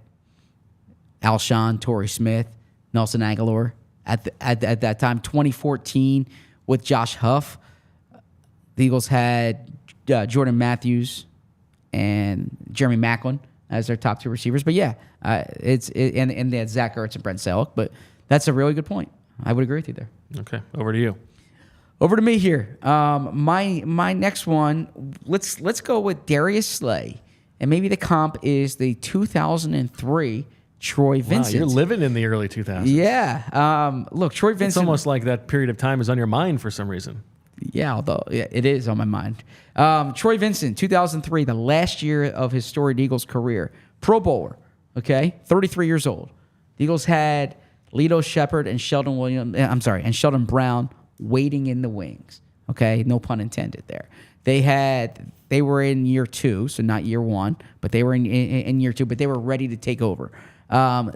Alshon, Torrey Smith, Nelson Agholor at that time. 2014 with Josh Huff, the Eagles had Jordan Matthews and Jeremy Maclin as their top 2 receivers. But yeah, and they had Zach Ertz and Brent Selleck. But that's a really good point. I would agree with you there. Okay, over to you. Over to me here. My next one. Let's go with Darius Slay, and maybe the comp is the 2003 Troy Vincent. Wow, you're living in the early 2000s. Yeah. Look, Troy Vincent. It's almost like that period of time is on your mind for some reason. Yeah, although it is on my mind. Troy Vincent, 2003, the last year of his storied Eagles career. Pro Bowler, okay? 33 years old. The Eagles had Lito Shepard and Sheldon Brown waiting in the wings, okay? No pun intended there. They were in year 2, so not year 1, but they were in year 2, but they were ready to take over. Troy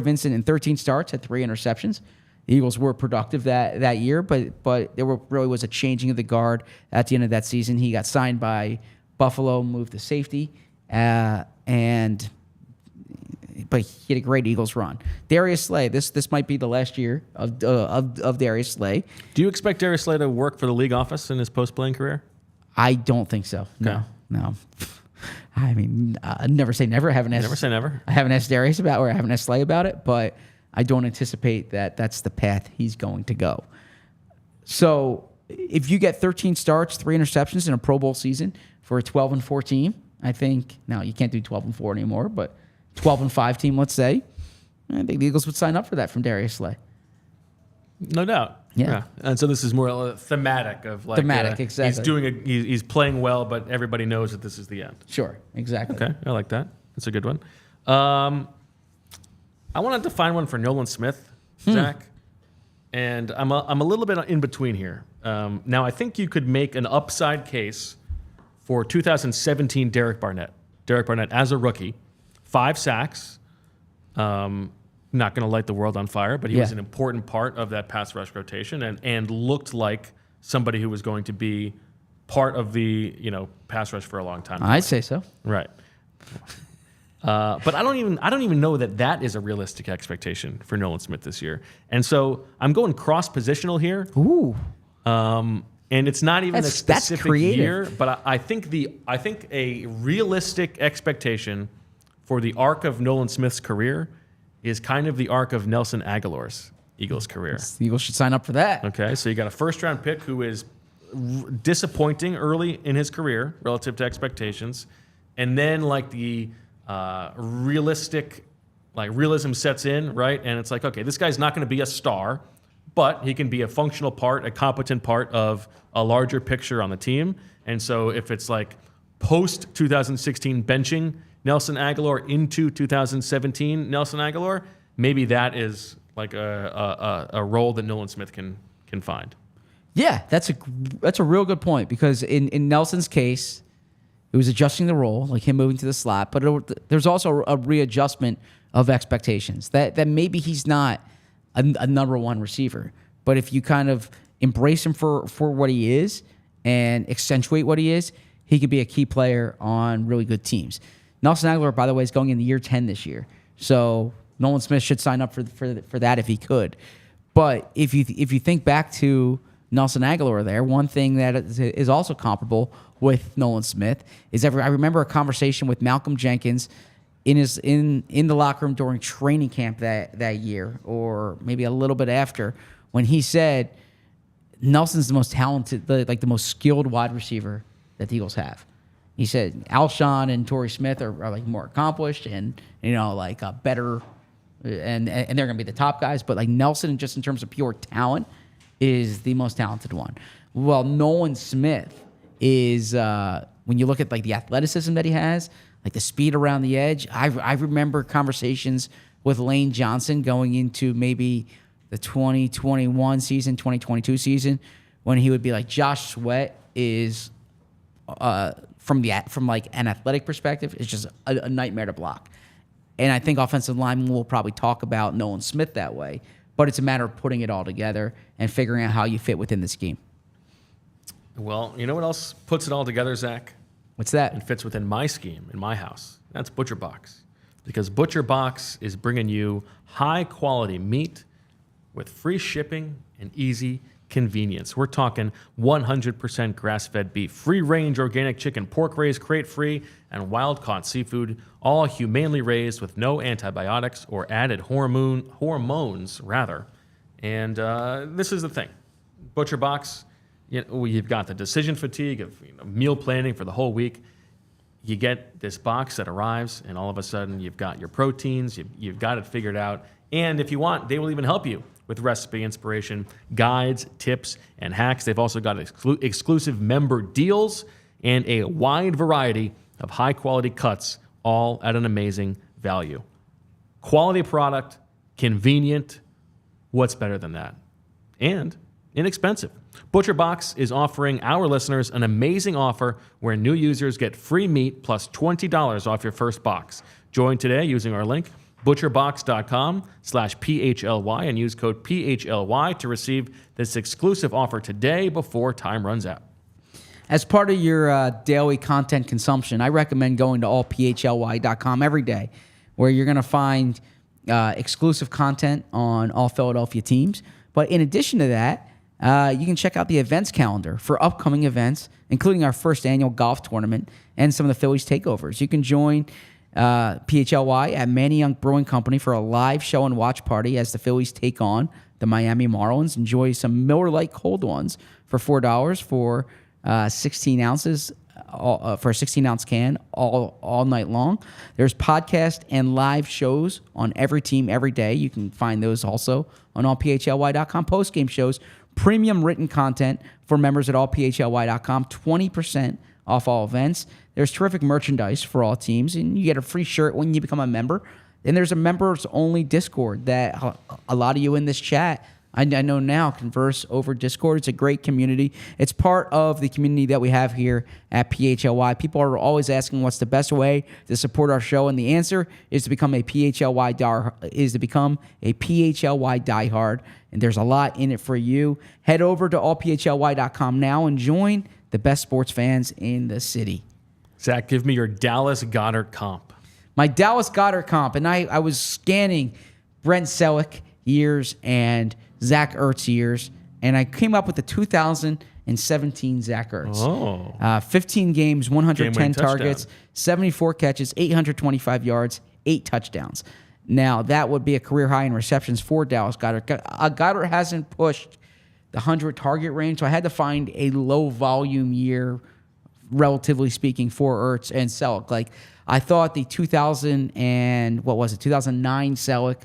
Vincent in 13 starts had 3 interceptions. The Eagles were productive that year, but there really was a changing of the guard at the end of that season. He got signed by Buffalo, moved to safety, but he had a great Eagles run. Darius Slay, this might be the last year of Darius Slay. Do you expect Darius Slay to work for the league office in his post-playing career? I don't think so. Okay. No. I mean, never say never. Never say never. I haven't asked Darius about, or I haven't asked Slay about it, but I don't anticipate that that's the path he's going to go. So if you get 13 starts, 3 interceptions in a Pro Bowl season for a 12-4 team, I think, now you can't do 12-4 anymore, but 12-5 team, let's say, I think the Eagles would sign up for that from Darius Slay. No doubt. Yeah. And so this is more thematic of like exactly. He's playing well, but everybody knows that this is the end. Sure, exactly. Okay, I like that. That's a good one. I wanted to find one for Nolan Smith, Zach, and I'm a little bit in between here. Now I think you could make an upside case for 2017 Derek Barnett. Derek Barnett as a rookie, 5 sacks. Not going to light the world on fire, but he was an important part of that pass rush rotation and looked like somebody who was going to be part of the pass rush for a long time. I'd say so. Right. But I don't even know that is a realistic expectation for Nolan Smith this year. And so I'm going cross positional here. Ooh. And it's not even a specific creative. year, but I think a realistic expectation for the arc of Nolan Smith's career is kind of the arc of Nelson Agholor's Eagles career. The Eagles should sign up for that. Okay, so you got a first-round pick who is disappointing early in his career relative to expectations, and then like the realism sets in, right? And it's like, okay, this guy's not going to be a star, but he can be a functional part, a competent part of a larger picture on the team. And so if it's like post-2016 benching Nelson Agholor into 2017 Nelson Agholor, maybe that is like a role that Nolan Smith can find. Yeah, that's a real good point, because in Nelson's case, it was adjusting the role, like him moving to the slot, but there's also a readjustment of expectations that maybe he's not a number 1 receiver, but if you kind of embrace him for what he is and accentuate what he is, he could be a key player on really good teams. Nelson Agholor, by the way, is going into year 10 this year, so Nolan Smith should sign up for that if he could. But if you think back to Nelson Agholor there, one thing that is also comparable with Nolan Smith is I remember a conversation with Malcolm Jenkins in the locker room during training camp that year, or maybe a little bit after, when he said Nelson's the most talented, the most skilled wide receiver that the Eagles have. He said Alshon and Torrey Smith are like more accomplished and better, and they're going to be the top guys. But like Nelson, just in terms of pure talent, is the most talented one. Well, Nolan Smith is when you look at like the athleticism that he has, like the speed around the edge. I remember conversations with Lane Johnson going into maybe the 2021 season, 2022 season, when he would be like, Josh Sweat is from like an athletic perspective, it's just a nightmare to block. And I think offensive linemen will probably talk about Nolan Smith that way, but it's a matter of putting it all together and figuring out how you fit within the scheme. Well, you know what else puts it all together, Zach? What's that? And fits within my scheme in my house. That's Butcher Box. Because Butcher Box is bringing you high-quality meat with free shipping and easy convenience. We're talking 100% grass-fed beef, free-range organic chicken, pork-raised crate-free, and wild-caught seafood, all humanely raised with no antibiotics or added hormones. And this is the thing. Butcher Box, you've got the decision fatigue of meal planning for the whole week. You get this box that arrives, and all of a sudden you've got your proteins, you've got it figured out. And if you want, they will even help you with recipe inspiration, guides, tips, and hacks. They've also got exclusive member deals and a wide variety of high-quality cuts, all at an amazing value. Quality product, convenient. What's better than that? And inexpensive. Butcher Box is offering our listeners an amazing offer where new users get free meat plus $20 off your first box. Join today using our link, butcherbox.com/PHLY, and use code PHLY to receive this exclusive offer today before time runs out. As part of your daily content consumption, I recommend going to allphly.com every day, where you're going to find exclusive content on all Philadelphia teams. But in addition to that, you can check out the events calendar for upcoming events, including our first annual golf tournament and some of the Phillies takeovers. You can join PHLY at Manny Young Brewing Company for a live show and watch party as the Phillies take on the Miami Marlins. Enjoy some Miller Lite cold ones for $4 for 16 ounces for a 16-ounce can all night long. There's podcast and live shows on every team every day. You can find those also on allphly.com. Post-game shows, premium written content for members at allphly.com, 20% off all events. There's terrific merchandise for all teams, and you get a free shirt when you become a member. And there's a members-only Discord that a lot of you in this chat, I know now, converse over Discord. It's a great community. It's part of the community that we have here at PHLY. People are always asking what's the best way to support our show, and the answer is to become a PHLY diehard, and there's a lot in it for you. Head over to allphly.com now and join the best sports fans in the city. Zach, give me your Dallas Goedert comp. My Dallas Goedert comp, and I was scanning Brent Selleck years and Zach Ertz years, and I came up with the 2017 Zach Ertz. 15 games, 110 targets, 74 catches, 825 yards, 8 touchdowns. Now, that would be a career high in receptions for Dallas Goedert. Goedert hasn't pushed the 100-target range, so I had to find a low-volume year, relatively speaking, for Ertz and Selleck. Like, I thought the 2009 Selleck,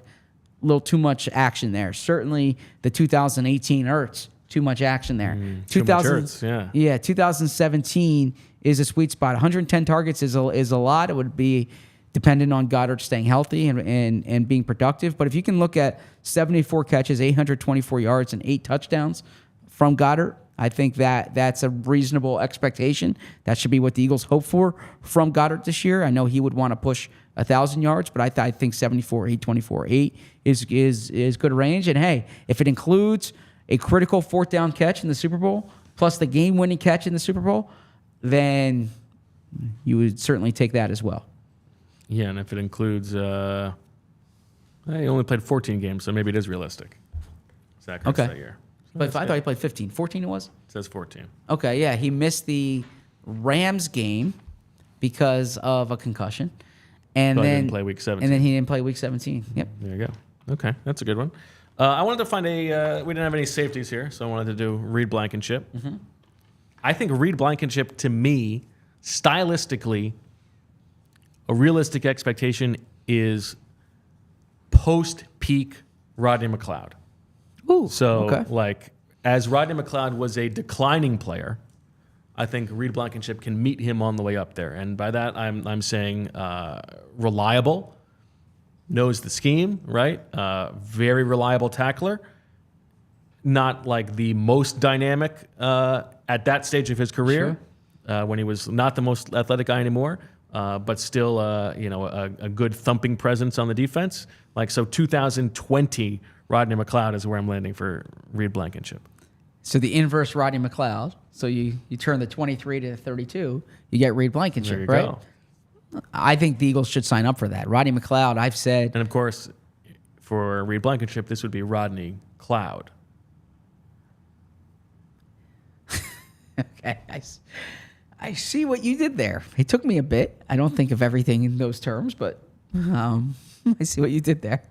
a little too much action there. Certainly the 2018 Ertz, too much action there. Too much Ertz, yeah. 2017 is a sweet spot. 110 targets is a lot. It would be dependent on Goddard staying healthy and being productive. But if you can look at 74 catches, 824 yards, and 8 touchdowns from Goddard, I think that's a reasonable expectation. That should be what the Eagles hope for from Goddard this year. I know he would want to push 1,000 yards, but I think 74, 824, 8 is good range. And hey, if it includes a critical 4th down catch in the Super Bowl plus the game-winning catch in the Super Bowl, then you would certainly take that as well. Yeah, and if it includes, he only played 14 games, so maybe it is realistic. Zach Ertz that year. But I thought he played 15. 14 it was? It says 14. Okay, yeah. He missed the Rams game because of a concussion. And Probably then didn't play week 17. And then he didn't play week 17. Yep. There you go. Okay, that's a good one. I wanted to find we didn't have any safeties here, so I wanted to do Reed Blankenship. Mm-hmm. I think Reed Blankenship, to me, stylistically, a realistic expectation is post-peak Rodney McLeod. Ooh, so, as Rodney McLeod was a declining player, I think Reed Blankenship can meet him on the way up there. And by that, I'm saying reliable, knows the scheme, right? Very reliable tackler. not like the most dynamic at that stage of his career, when he was not the most athletic guy anymore, but still, a good thumping presence on the defense. Like, so 2020 Rodney McLeod is where I'm landing for Reed Blankenship. So the inverse Rodney McLeod. So you turn the 23 to the 32, you get Reed Blankenship, There you right? go. I think the Eagles should sign up for that. Rodney McLeod, I've said. And of course, for Reed Blankenship, this would be Rodney Cloud. Okay, I see what you did there. It took me a bit. I don't think of everything in those terms, but I see what you did there.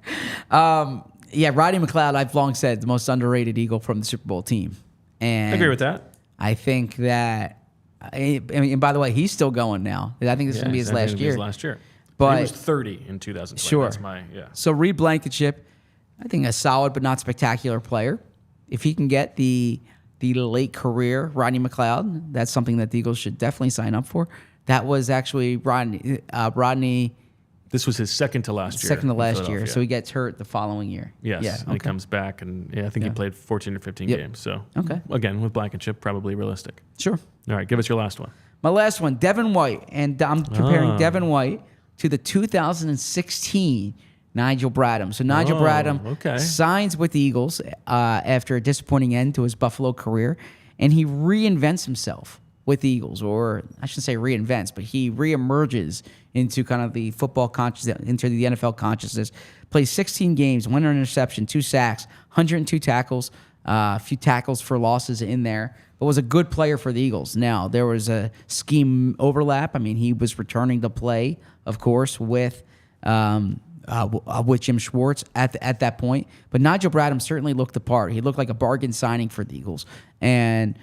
Rodney McLeod, I've long said, the most underrated Eagle from the Super Bowl team. And I agree with that. I think that, and by the way, he's still going now. I think this is going to be his last year. But he was 30 in 2020. Sure. That's So Reed Blankenship, I think a solid but not spectacular player. If he can get the late career Rodney McLeod, that's something that the Eagles should definitely sign up for. That was actually Rodney. This was his second to last year. Second to last year. So he gets hurt the following year. Yes. Yeah, And he comes back, and I think he played 14 or 15 games. So, again, with Blankenship, probably realistic. Sure. All right, give us your last one. My last one, Devin White. And I'm comparing Devin White to the 2016 Nigel Bradham. So Nigel Bradham signs with the Eagles after a disappointing end to his Buffalo career, and he reinvents himself with the Eagles, or I shouldn't say reinvents, but he reemerges into kind of the football consciousness, into the NFL consciousness. Plays 16 games, 1 interception, 2 sacks, 102 tackles, a few tackles for losses in there, but was a good player for the Eagles. Now, there was a scheme overlap. I mean, he was returning to play, of course, with Jim Schwartz at that point. But Nigel Bradham certainly looked the part. He looked like a bargain signing for the Eagles. And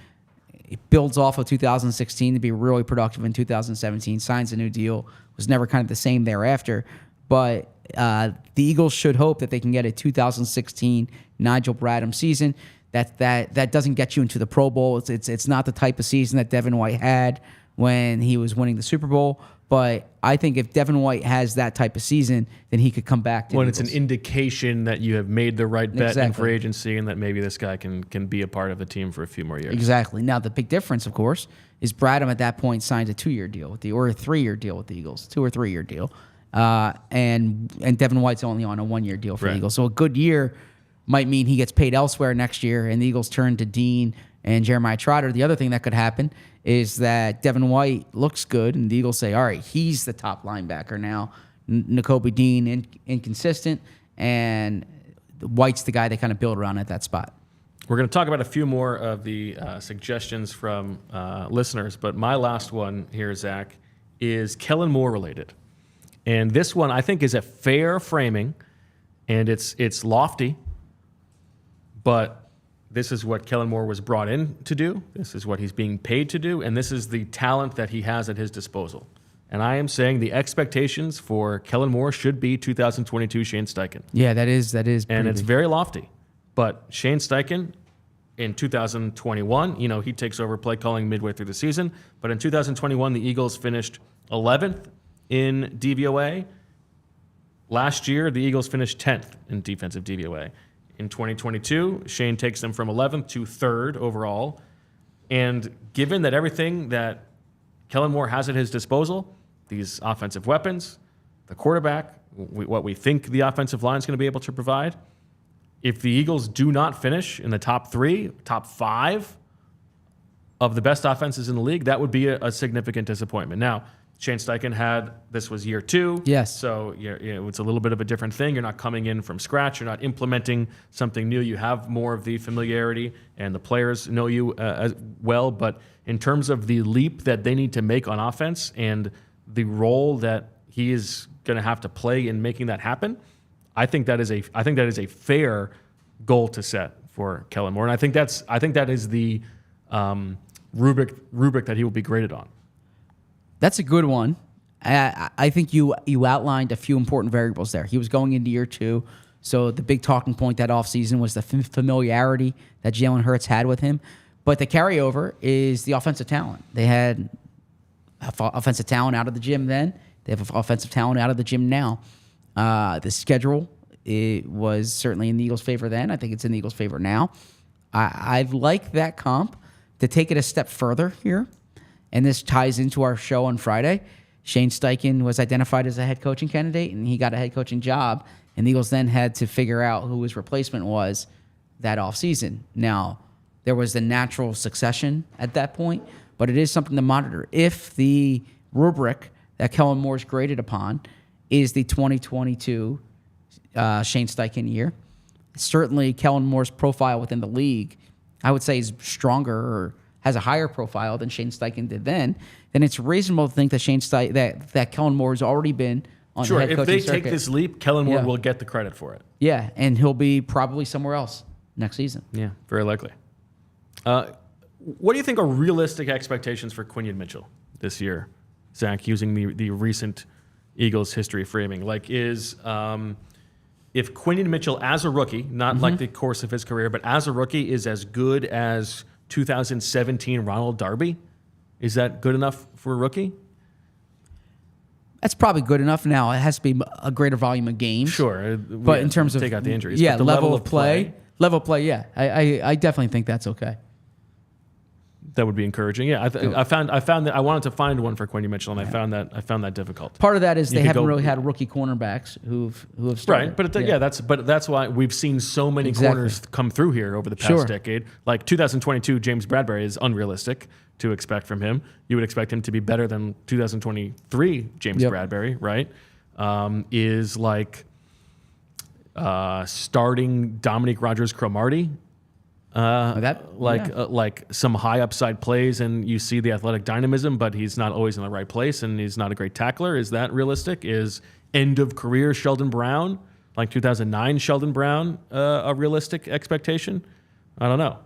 it builds off of 2016 to be really productive in 2017, signs a new deal, was never kind of the same thereafter. But the Eagles should hope that they can get a 2016 Nigel Bradham season. That doesn't get you into the Pro Bowl. It's not the type of season that Devin White had when he was winning the Super Bowl. But I think if Devin White has that type of season, then he could come back to When it's an indication that you have made the right bet in free agency and that maybe this guy can be a part of the team for a few more years. Exactly. Now, the big difference, of course, is Bradham at that point signed a 2-year deal or a 3-year deal with the Eagles, 2 or 3 year deal. And Devin White's only on a 1-year deal for the Eagles. So a good year might mean he gets paid elsewhere next year, and the Eagles turn to Dean and Jeremiah Trotter. The other thing that could happen is that Devin White looks good, and the Eagles say, all right, he's the top linebacker now. Nakobe Dean, inconsistent, and White's the guy they kind of build around at that spot. We're going to talk about a few more of the suggestions from listeners, but my last one here, Zach, is Kellen Moore related. And this one, I think, is a fair framing, and it's lofty, but this is what Kellen Moore was brought in to do. This is what he's being paid to do. And this is the talent that he has at his disposal. And I am saying the expectations for Kellen Moore should be 2022 Shane Steichen. Yeah, that is. And it's very lofty. But Shane Steichen in 2021, he takes over play calling midway through the season. But in 2021, the Eagles finished 11th in DVOA. Last year, the Eagles finished 10th in defensive DVOA. In 2022, Shane takes them from 11th to 3rd overall. And given that everything that Kellen Moore has at his disposal, these offensive weapons, the quarterback, what we think the offensive line is going to be able to provide, if the Eagles do not finish in the top 3, top 5 of the best offenses in the league, that would be a significant disappointment. Now, Shane Steichen this was year 2. Yes. So it's a little bit of a different thing. You're not coming in from scratch. You're not implementing something new. You have more of the familiarity, and the players know you as well. But in terms of the leap that they need to make on offense and the role that he is going to have to play in making that happen, I think that is a fair goal to set for Kellen Moore. And I think that is the rubric that he will be graded on. That's a good one. I think you outlined a few important variables there. He was going into year 2, so the big talking point that offseason was the familiarity that Jalen Hurts had with him. But the carryover is the offensive talent. They had offensive talent out of the gym then. They have offensive talent out of the gym now. The schedule was certainly in the Eagles' favor then. I think it's in the Eagles' favor now. I like that comp. To take it a step further here, and this ties into our show on Friday, Shane Steichen was identified as a head coaching candidate, and he got a head coaching job, and the Eagles then had to figure out who his replacement was that offseason. Now, there was the natural succession at that point, but it is something to monitor. If the rubric that Kellen Moore's graded upon is the 2022 Shane Steichen year, certainly Kellen Moore's profile within the league, I would say, is stronger or has a higher profile than Shane Steichen did then it's reasonable to think that that Kellen Moore has already been on the head coaching circuit. If they take this leap, Kellen Moore will get the credit for it. Yeah, and he'll be probably somewhere else next season. Yeah, very likely. What do you think are realistic expectations for Quinion Mitchell this year, Zach, using the recent Eagles history framing? Like, if Quinion Mitchell as a rookie, not like the course of his career, but as a rookie is as good as 2017 Ronald Darby, is that good enough for a rookie? That's probably good enough. Now, it has to be a greater volume of games. Sure. But in terms of... take out the injuries. Yeah, but the level of play. Level of play, yeah. I definitely think that's okay. That would be encouraging. Yeah, I found that I wanted to find one for Quinion Mitchell, and I found that difficult. Part of that is they haven't really had rookie cornerbacks who've started. Right, but that's why we've seen so many corners come through here over the past decade. Like 2022, James Bradbury is unrealistic to expect from him. You would expect him to be better than 2023 James Bradbury, right? Is like starting Dominique Rodgers-Cromartie. Like some high upside plays, and you see the athletic dynamism, but he's not always in the right place, and he's not a great tackler. Is that realistic? Is end of career Sheldon Brown, like 2009 Sheldon Brown, a realistic expectation? I don't know.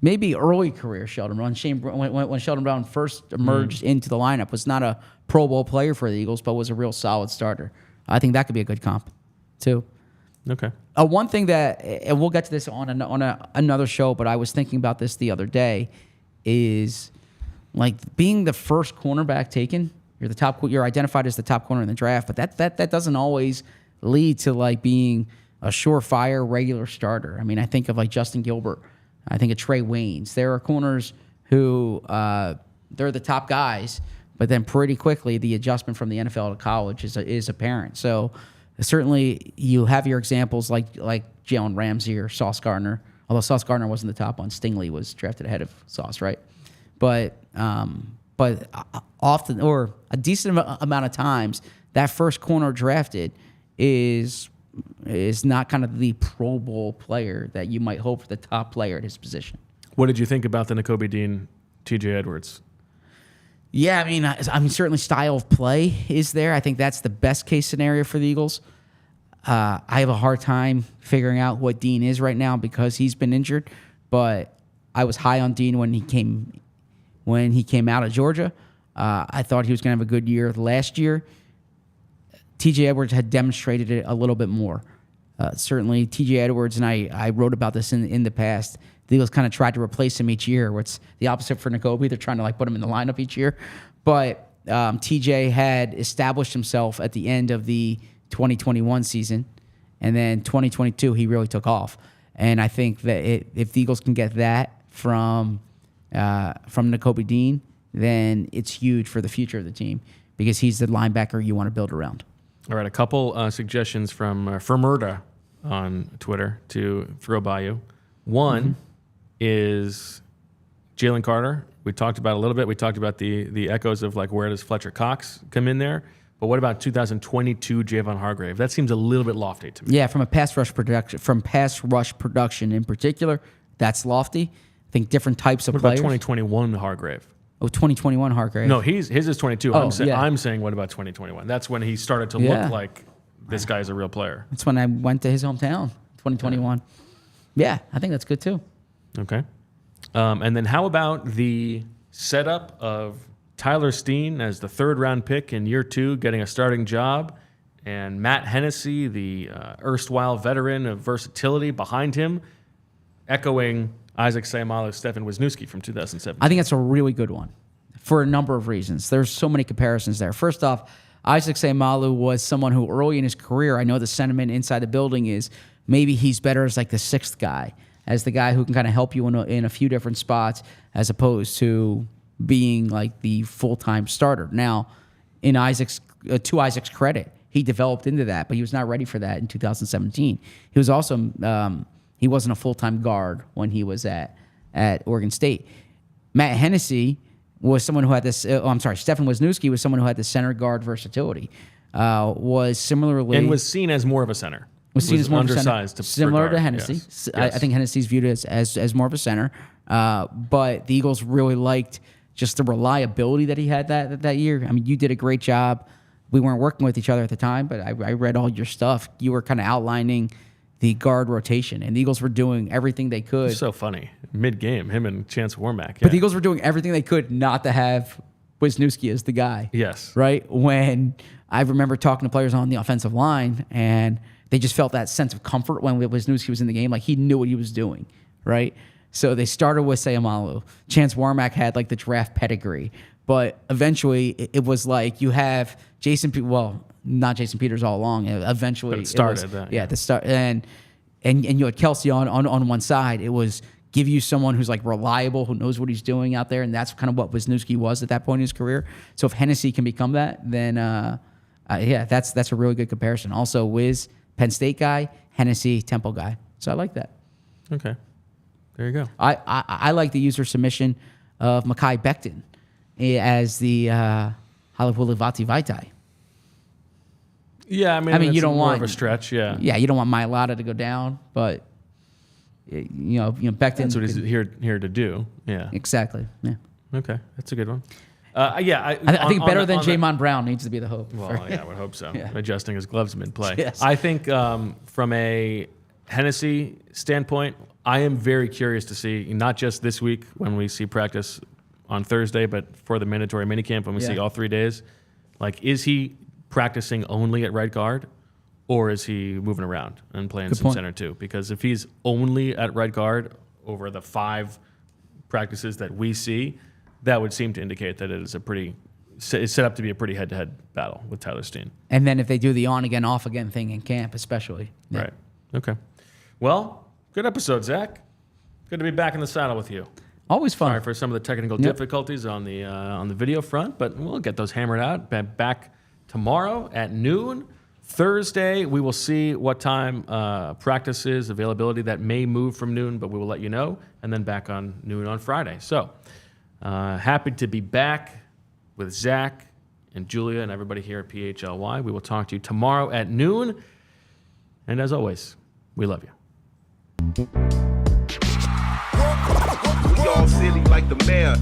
Maybe early career Sheldon Brown. When Sheldon Brown first emerged into the lineup, was not a Pro Bowl player for the Eagles, but was a real solid starter. I think that could be a good comp, too. Okay. One thing that, and we'll get to this on another show, but I was thinking about this the other day, is like being the first cornerback taken. You're identified as the top corner in the draft, but that doesn't always lead to like being a surefire regular starter. I mean, I think of like Justin Gilbert. I think of Trey Waynes. There are corners who they're the top guys, but then pretty quickly the adjustment from the NFL to college is apparent. So certainly you have your examples like Jalen Ramsey or Sauce Gardner, although Sauce Gardner wasn't the top one. Stingley was drafted ahead of Sauce, right? But often, or a decent amount of times, that first corner drafted is not kind of the Pro Bowl player that you might hope for the top player at his position. What did you think about the Nakobe Dean, TJ Edwards? Yeah, I mean, certainly style of play is there. I think that's the best case scenario for the Eagles. I have a hard time figuring out what Dean is right now because he's been injured. But I was high on Dean when he came out of Georgia. I thought he was going to have a good year last year. TJ Edwards had demonstrated it a little bit more. Certainly, TJ Edwards, and I wrote about this in the past. The Eagles kind of tried to replace him each year, where it's the opposite for Nakobe. They're trying to like put him in the lineup each year. But TJ had established himself at the end of the 2021 season, and then 2022 he really took off. And I think that if the Eagles can get that from Nakobe Dean, then it's huge for the future of the team because he's the linebacker you want to build around. All right, a couple suggestions from Fermerda on Twitter to throw by you. One is Jalen Carter. We talked about it a little bit. We talked about the echoes of like where does Fletcher Cox come in there. But what about 2022 Javon Hargrave? That seems a little bit lofty to me. Yeah, from pass rush production in particular, that's lofty. I think different types of what players. What about 2021 Hargrave? Oh, 2021 Hargrave. No, his is 22. Oh, I'm saying what about 2021? That's when he started to look like this guy's a real player. That's when I went to his hometown, 2021. Yeah, I think that's good too. Okay. And then how about the setup of Tyler Steen as the third-round pick in year 2, getting a starting job, and Matt Hennessy, the erstwhile veteran of versatility, behind him, echoing Isaac Seumalo, Stefen Wisniewski from 2007. I think that's a really good one for a number of reasons. There's so many comparisons there. First off, Isaac Seumalo was someone who early in his career, I know the sentiment inside the building is maybe he's better as like the 6th guy. as the guy who can kind of help you in a few different spots, as opposed to being like the full-time starter. Now, in to Isaac's credit, he developed into that, but he was not ready for that in 2017. He was also he wasn't a full-time guard when he was at Oregon State. Matt Hennessy was someone who had this. Stefen Wisniewski was someone who had the center guard versality. Was similarly and was seen as more of a center. Was seen as more undersized, of a center, similar to Hennessy. Yes. I think Hennessy's viewed as more of a center. But the Eagles really liked just the reliability that he had that year. I mean, you did a great job. We weren't working with each other at the time, but I read all your stuff. You were kind of outlining the guard rotation, and the Eagles were doing everything they could. So funny. Mid-game, him and Chance Warmack. Yeah. But the Eagles were doing everything they could not to have Wisniewski as the guy. Yes. Right? When I remember talking to players on the offensive line, and they just felt that sense of comfort when Wisniewski was in the game. Like, he knew what he was doing, right? So they started with Seumalo. Chance Warmack had, like, the draft pedigree. But eventually, it was like you have not Jason Peters all along. Eventually, but it started that. Yeah, the start. And you had Kelsey on one side. It was give you someone who's like reliable, who knows what he's doing out there, and that's kind of what Wisniewski was at that point in his career. So if Hennessy can become that, then that's a really good comparison. Also, Wiz, Penn State guy, Hennessy, Temple guy. So I like that. Okay, there you go. I like the user submission of Mekhi Becton as the Halapulivati Vaitai. Yeah, I mean you don't more want of a stretch. Yeah, you don't want Mailata to go down, but Becton. That's what he's here to do. Yeah, exactly. Yeah. Okay, that's a good one. I think better than Jamon Brown needs to be the hope. Well, yeah, I would hope so. Yeah. Adjusting his gloves mid-play. Yes. I think from a Hennessy standpoint, I am very curious to see, not just this week when we see practice on Thursday, but for the mandatory minicamp when we see all 3 days. Like, is he practicing only at right guard, or is he moving around and playing some center too? Because if he's only at right guard over the 5 practices that we see, that would seem to indicate that it's set up to be a pretty head-to-head battle with Tyler Steen. And then if they do the on-again, off-again thing in camp, especially. Yeah. Right. Okay. Well, good episode, Zach. Good to be back in the saddle with you. Always fun. Sorry for some of the technical difficulties on the video front, but we'll get those hammered out. Back tomorrow at noon. Thursday, we will see what time practice is, availability that may move from noon, but we will let you know, and then back on noon on Friday. So happy to be back with Zach and Julia and everybody here at PHLY. We will talk to you tomorrow at noon. And as always, we love you. We all silly like the mayor.